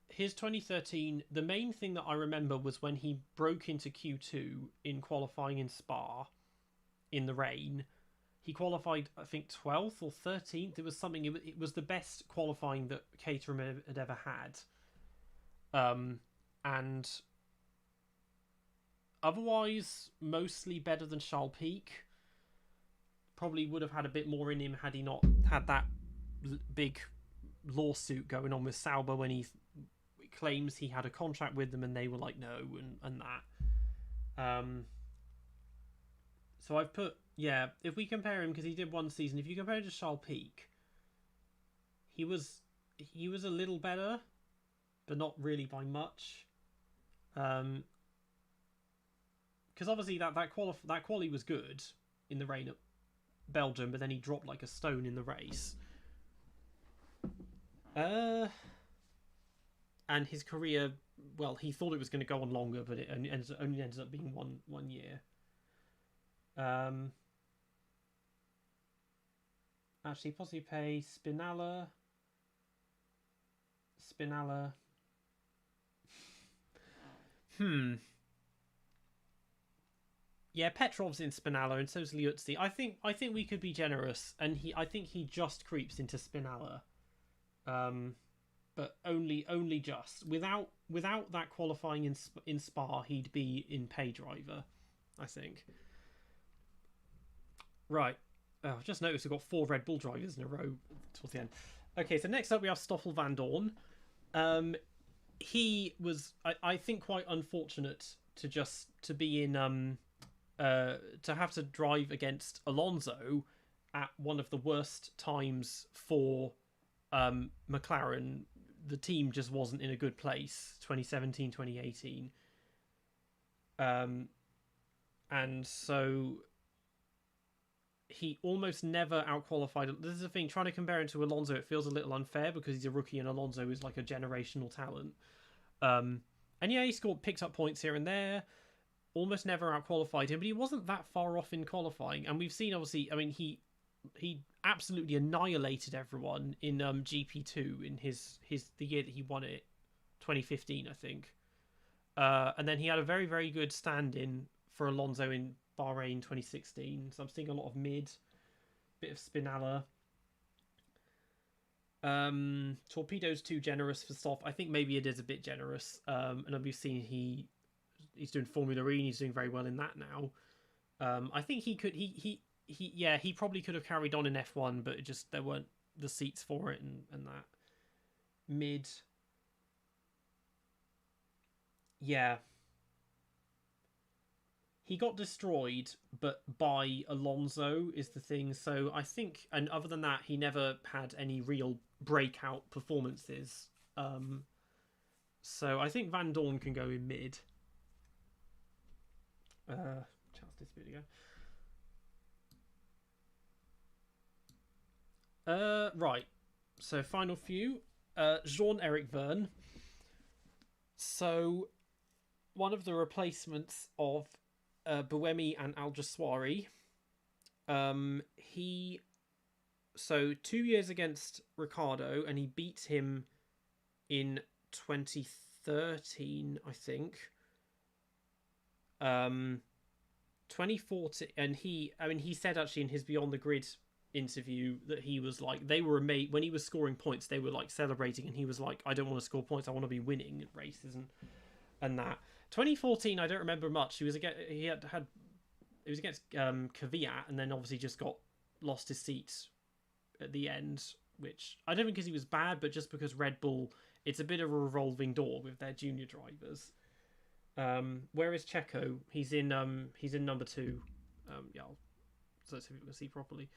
his 2013, the main thing that I remember was when he broke into Q2 in qualifying in Spa in the rain. He qualified, I think, 12th or 13th. It was something. It was the best qualifying that Caterham had ever had. And otherwise, mostly better than Charles Pic. Probably would have had a bit more in him had he not had that big lawsuit going on with Sauber when he claims he had a contract with them and they were like no and that. So I've put, if we compare him, because he did one season, if you compare him to Charles Pic, he was a little better, but not really by much. Because obviously that quali was good in the rain at Belgium, but then he dropped like a stone in the race. And his career, well, he thought it was going to go on longer, but it only ended up being one year. Actually, possibly pay Spinella. Yeah, Petrov's in Spinella, and so's Liuzzi. I think we could be generous, and I think he just creeps into Spinella. but only just. Without that qualifying in Spa, he'd be in pay driver, I think. Right. I've just noticed we've got 4 Red Bull drivers in a row towards the end. Okay, so next up we have Stoffel Vandoorne. He was, I think, quite unfortunate to be in to have to drive against Alonso at one of the worst times for McLaren. The team just wasn't in a good place, 2017, 2018. And so he almost never outqualified. This is the thing, trying to compare him to Alonso, it feels a little unfair because he's a rookie and Alonso is like a generational talent. And yeah, he picked up points here and there, almost never outqualified him, but he wasn't that far off in qualifying. And we've seen, obviously, I mean, he absolutely annihilated everyone in GP2 in the year that he won it, 2015, I think. And then he had a very, very good stand-in for Alonso in Bahrain 2016. So I'm seeing a lot of mid, bit of Spinella. Torpedo's too generous for Stoff. I think maybe it is a bit generous. And we've seen he's doing Formula E and he's doing very well in that now. I think he could he probably could have carried on in F1, but there weren't the seats for it and that. Mid. Yeah. He got destroyed, but by Alonso is the thing. So I think, and other than that, he never had any real breakout performances. So I think Vandoorne can go in mid. Charles disappeared again. Right. So final few. Jean-Eric Vergne. So one of the replacements of Buemi and Alguersuari. 2 years against Ricciardo, and he beat him in 2013, I think. 2014, and he said actually in his Beyond the Grid interview that he was like, they were amazed when he was scoring points, they were like celebrating, and he was like, I don't want to score points, I want to be winning races and that. 2014, I don't remember much. He was against Kvyat, and then obviously just lost his seat at the end, which I don't think because he was bad, but just because Red Bull, it's a bit of a revolving door with their junior drivers. Where is Checo? He's in number 2. So let's see if we can see properly.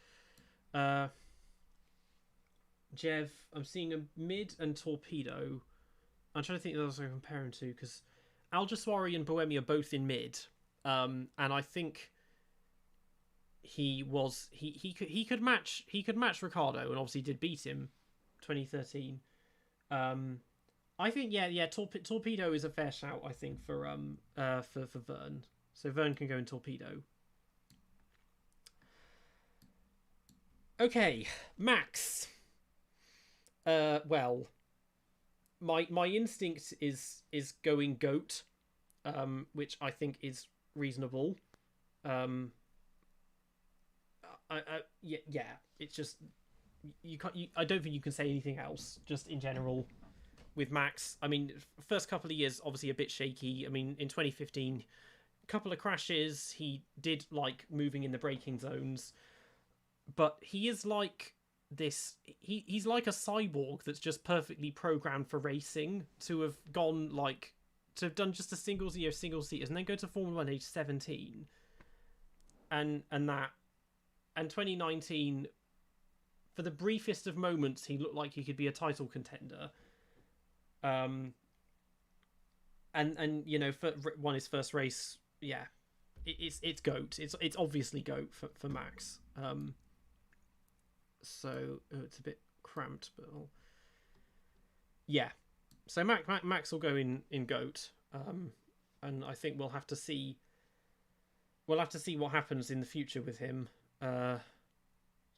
Jev, I'm seeing a mid and Torpedo. I'm trying to think what else I can compare him to, because Alguersuari and Buemi are both in mid, and I think he could match Ricciardo, and obviously did beat him 2013. I think Torpedo is a fair shout, I think, for Vergne. So Vergne can go in Torpedo. Okay, Max. Well, my instinct is going GOAT, which I think is reasonable. It's just you can't. I don't think you can say anything else. Just in general, with Max, I mean, first couple of years obviously a bit shaky. I mean, in 2015, a couple of crashes. He did like moving in the braking zones, but he is like this. He's like a cyborg that's just perfectly programmed for racing. To have gone to have done just a single seaters, and then go to Formula One age 17, and 2019. For the briefest of moments, he looked like he could be a title contender. And for won his first race, yeah, it's GOAT. It's obviously GOAT for Max. So it's a bit cramped, but yeah. So Max will go in GOAT, and I think we'll have to see. We'll have to see what happens in the future with him.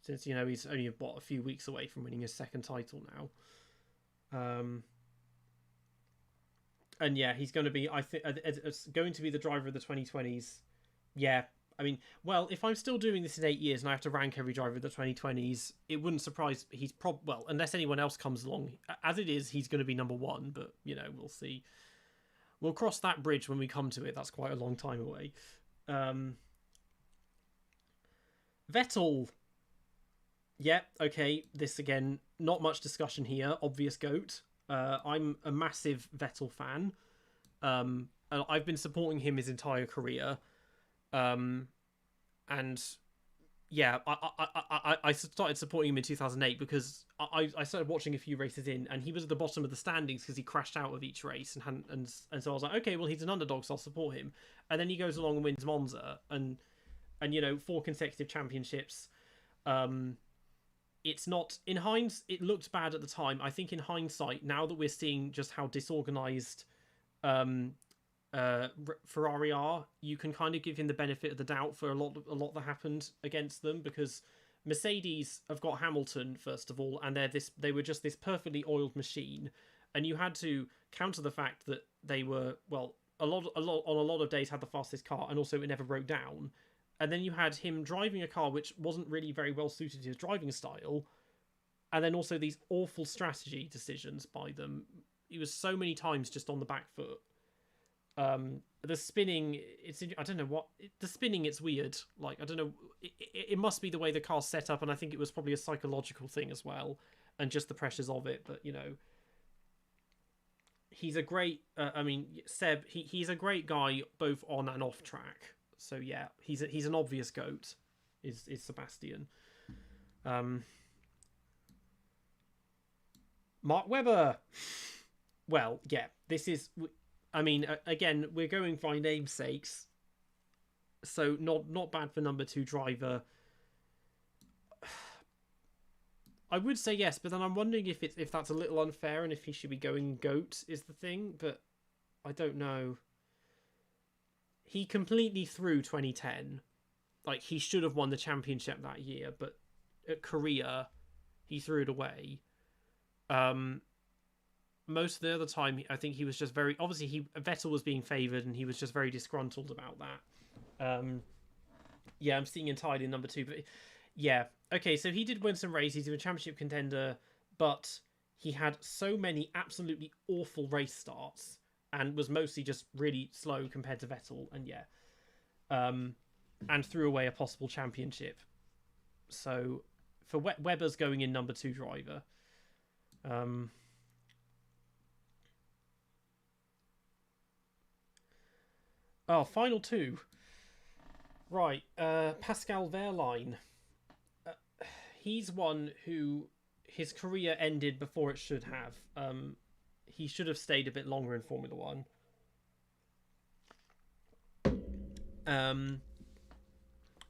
Since he's only a few weeks away from winning his second title now. And yeah, he's going to be. I think it's going to be the driver of the 2020s. Yeah, I mean, well, if I'm still doing this in 8 years and I have to rank every driver of the 2020s, it wouldn't surprise. Well, unless anyone else comes along. As it is, he's going to be number one. But we'll see. We'll cross that bridge when we come to it. That's quite a long time away. Vettel. Yeah, okay. This again, not much discussion here. Obvious GOAT. I'm a massive Vettel fan. And I've been supporting him his entire career. And yeah, I started supporting him in 2008 because I started watching a few races in, and he was at the bottom of the standings because he crashed out of each race, and so I was like, okay, well, he's an underdog, so I'll support him. And then he goes along and wins Monza, and 4 consecutive championships. It's not, in hindsight, it looked bad at the time. I think in hindsight, now that we're seeing just how disorganized Ferrari are, you can kind of give him the benefit of the doubt for a lot that happened against them, because Mercedes have got Hamilton first of all, and they were just this perfectly oiled machine, and you had to counter the fact that they were, well, on a lot of days had the fastest car, and also it never broke down. And then you had him driving a car which wasn't really very well suited to his driving style, and then also these awful strategy decisions by them. He was so many times just on the back foot. The spinning, I don't know what, the spinning, it's weird. Like, I don't know, it must be the way the car's set up, and I think it was probably a psychological thing as well, and just the pressures of it. But, he's a great, Seb, he's a great guy both on and off track. So yeah, he's an obvious GOAT, is Sebastian. Mark Webber. Well, yeah, this is, again, we're going by namesakes, so not bad for number 2 driver. I would say yes, but then I'm wondering if that's a little unfair and if he should be going GOAT is the thing, but I don't know. He completely threw 2010. Like, he should have won the championship that year, but at Korea, he threw it away. Most of the other time, I think he was just very... Obviously, Vettel was being favoured, and he was just very disgruntled about that. Yeah, I'm seeing entirely number 2, but... Yeah, okay, so he did win some races. He was a championship contender, but he had so many absolutely awful race starts, and was mostly just really slow compared to Vettel, and yeah. And threw away a possible championship. So, for Webber's going in number 2 driver. Final 2. Right, Pascal Wehrlein. He's one who his career ended before it should have. He should have stayed a bit longer in Formula 1.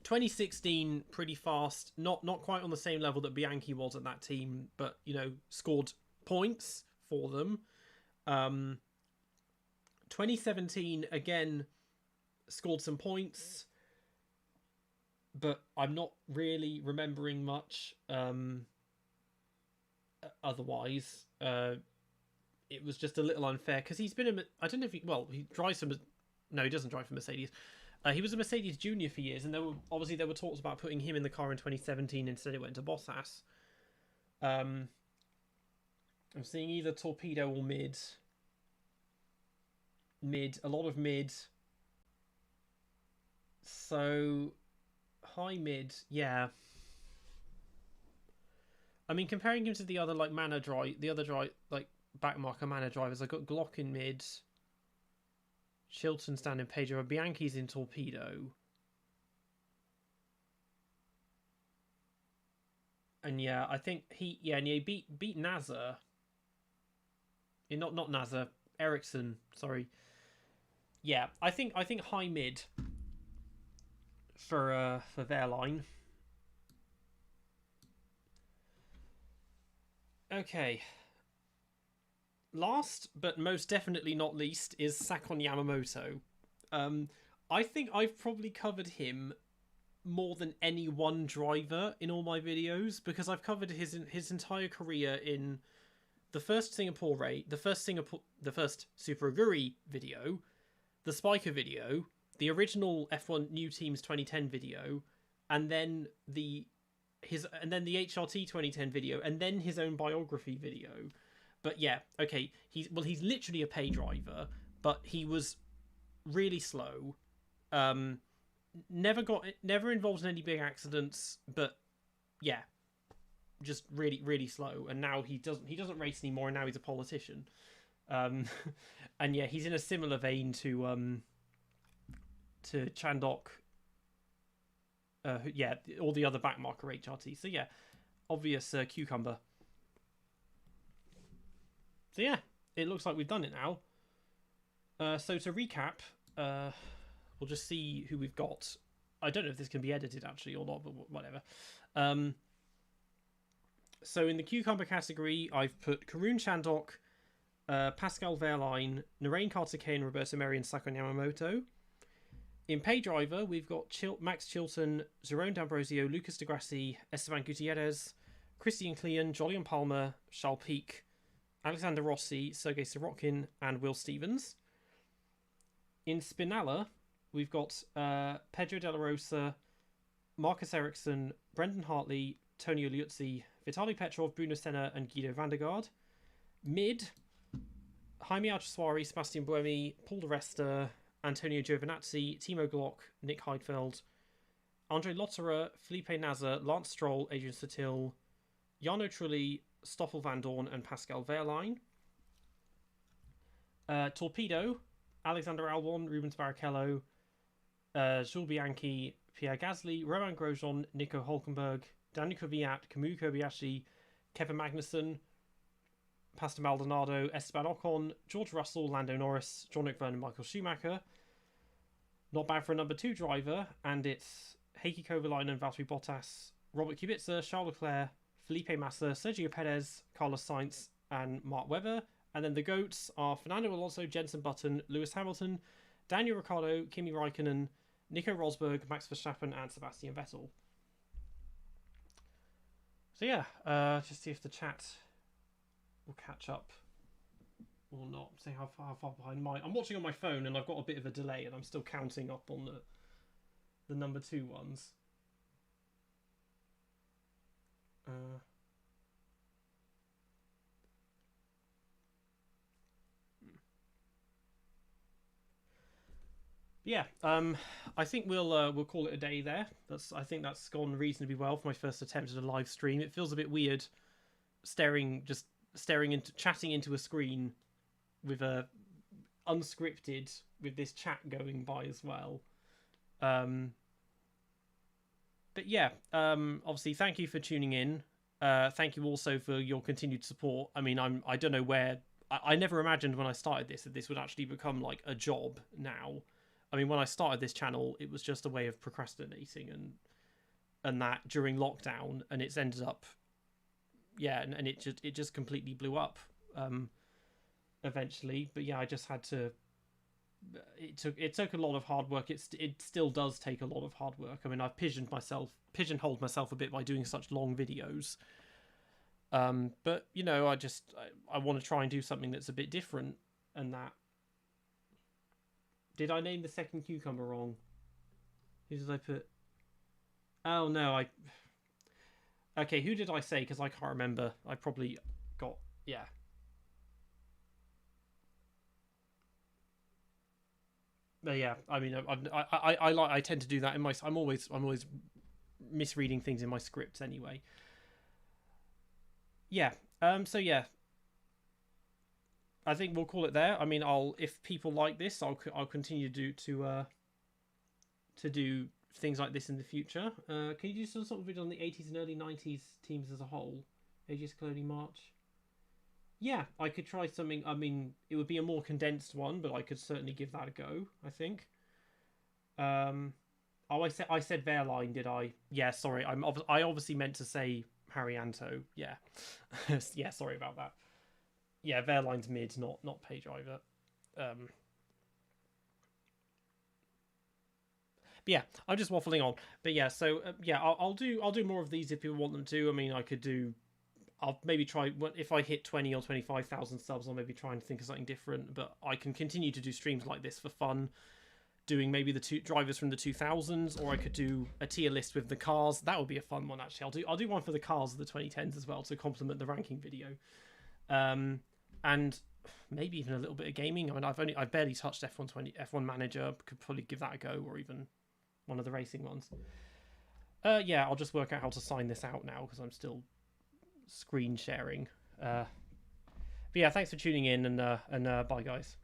2016, pretty fast. Not quite on the same level that Bianchi was at that team, but, scored points for them. 2017, again, scored some points, but I'm not really remembering much otherwise. It was just a little unfair because he's been I don't know if he drives for... No, he doesn't drive for Mercedes. He was a Mercedes junior for years, and there were talks about putting him in the car in 2017. Instead, it went to Bottas. I'm seeing either torpedo or mid. A lot of mid. So high mid, yeah. I mean, comparing him to the other backmarker Manor drivers, I got Glock in mid, Chilton's down in Pedro, Bianchi's in torpedo, and yeah, I think he beat Nasr. Not Nasr, Ericsson. Sorry. Yeah, I think high mid for Wehrlein. Okay. Last, but most definitely not least, is Sakon Yamamoto. I think I've probably covered him more than any one driver in all my videos, because I've covered his entire career in the first Singapore race, the first Super Aguri video, the Spiker video, the original F1 New Teams 2010 video, and then the HRT 2010 video, and then his own biography video. But yeah, okay, he's literally a pay driver, but he was really slow. Never involved in any big accidents, but yeah, just really, really slow. And now he doesn't race anymore, and now he's a politician. And yeah, he's in a similar vein to Chandhok. Yeah, all the other backmarker HRT. So yeah, obvious cucumber. So yeah, it looks like we've done it now. So to recap, we'll just see who we've got. I don't know if this can be edited actually or not, but whatever. So in the cucumber category, I've put Karun Chandhok, Pascal Wehrlein, Narain Karthikeyan, Roberto Merhi, and Sakon Yamamoto. In pay driver, we've got Max Chilton, Jerome D'Ambrosio, Lucas Di Grassi, Esteban Gutierrez, Christian Klein, Jolyon Palmer, Charles Pic, Alexander Rossi, Sergei Sorokin, and Will Stevens. In Spinella, we've got Pedro De La Rosa, Marcus Ericsson, Brendon Hartley, Tonio Liuzzi, Vitaly Petrov, Bruno Senna, and Guido van der Garde. Mid, Jaime Alguersuari, Sébastien Buemi, Paul de Resta, Antonio Giovinazzi, Timo Glock, Nick Heidfeld, André Lotterer, Felipe Nasr, Lance Stroll, Adrian Sutil, Jarno Trulli, Stoffel van Dorn, and Pascal Wehrlein. Torpedo, Alexander Albon, Rubens Barrichello, Jules Bianchi, Pierre Gasly, Romain Grosjean, Nico Hülkenberg, Daniil Kvyat, Kamui Kobayashi, Kevin Magnussen, Pastor Maldonado, Esteban Ocon, George Russell, Lando Norris, Jean-Luc Vernon, Michael Schumacher. Not bad for a number 2 driver, and it's Heikki Kovalainen, Valtteri Bottas, Robert Kubica, Charles Leclerc, Felipe Massa, Sergio Pérez, Carlos Sainz, and Mark Webber. And then the GOATs are Fernando Alonso, Jenson Button, Lewis Hamilton, Daniel Ricciardo, Kimi Räikkönen, Nico Rosberg, Max Verstappen, and Sebastian Vettel. So yeah, just see if the chat will catch up or not. See how far behind I'm watching on my phone, and I've got a bit of a delay, and I'm still counting up on the number 2 ones. Yeah, I think we'll call it a day there. I think that's gone reasonably well for my first attempt at a live stream. It feels a bit weird chatting into a screen with unscripted with this chat going by as well. But yeah, obviously thank you for tuning in. Thank you also for your continued support. I mean, I don't know where I never imagined when I started this that this would actually become like a job now. I mean, when I started this channel, it was just a way of procrastinating and that during lockdown, and it's ended up, yeah, and it just completely blew up eventually. But yeah, I just had to. It took a lot of hard work. It still does take a lot of hard work. I mean, I've pigeonholed myself a bit by doing such long videos. But you know, I want to try and do something that's a bit different, and that. Did I name the second cucumber wrong? Who did I put? Oh no, Okay, who did I say? Because I can't remember. I probably got yeah. But yeah, I mean, I tend to do that in my. I'm always misreading things in my scripts anyway. Yeah. So yeah. I think we'll call it there. I mean, if people like this, I'll continue to do things like this in the future. Can you do some sort of video on the 80s and early 90s teams as a whole? Aegis Clothing March. Yeah, I could try something. I mean, it would be a more condensed one, but I could certainly give that a go, I think. Oh, I said Wehrlein, did I? Yeah, sorry. I obviously meant to say Haryanto. Yeah. Yeah, sorry about that. Yeah, Wehrlein's mid, not pay driver. But yeah, I'm just waffling on. But yeah, so yeah, I'll do more of these if people want them to. I mean, I'll maybe try if I hit 20 or 25,000 subs. I'll maybe try and think of something different. But I can continue to do streams like this for fun. doing maybe the two drivers from the 2000s, or I could do a tier list with the cars. That would be a fun one, actually. I'll do one for the cars of the 2010s as well to complement the ranking video, and maybe even a little bit of gaming. I mean, I've barely touched F1 Manager. Could probably give that a go, or even one of the racing ones. Yeah, I'll just work out how to sign this out now because I'm still screen sharing. But yeah, thanks for tuning in, and bye guys.